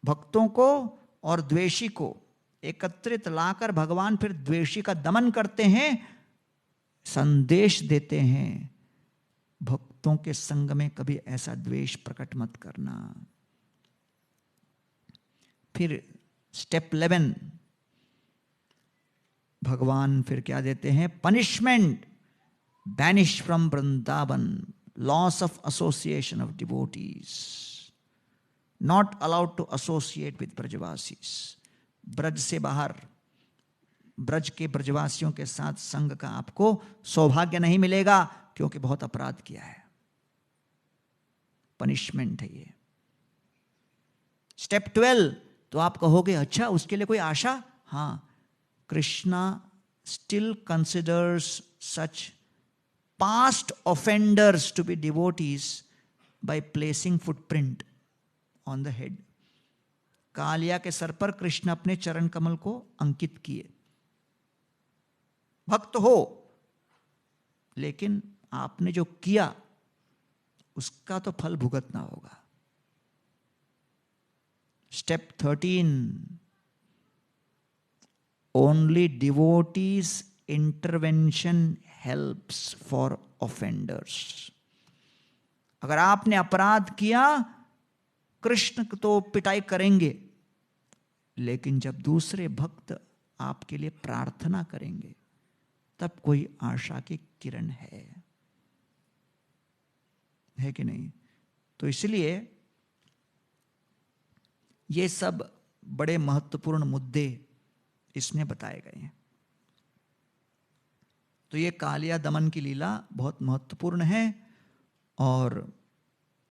भक्तों को और द्वेषी को एकत्रित लाकर भगवान फिर द्वेषी का दमन करते हैं, संदेश देते हैं भक्तों के संग में कभी ऐसा द्वेष प्रकट मत करना. फिर स्टेप 11 भगवान फिर क्या देते हैं? Punishment. Banish from Vrindavan, loss of association of devotees, not allowed to associate with ब्रजवासीज. ब्रज से बाहर, ब्रज के ब्रजवासियों के साथ संग का आपको सौभाग्य नहीं मिलेगा क्योंकि बहुत अपराध किया है. पनिशमेंट है ये. स्टेप 12. तो आप कहोगे अच्छा उसके लिए कोई आशा? हाँ, Krishna still considers such past offenders to be devotees by placing footprint on the head. Kaliya के सर पर कृष्ण अपने चरण कमल को अंकित किए. भक्त हो, लेकिन आपने जो किया उसका तो फल भुगतना होगा. Step 13. Only devotees intervention helps for offenders. अगर आपने अपराध किया, कृष्ण तो पिटाई करेंगे, लेकिन जब दूसरे भक्त आपके लिए प्रार्थना करेंगे तब कोई आशा की किरण है कि नहीं? तो इसलिए ये सब बड़े महत्वपूर्ण मुद्दे इसमें बताए गए हैं. तो ये कालिया दमन की लीला बहुत महत्वपूर्ण है और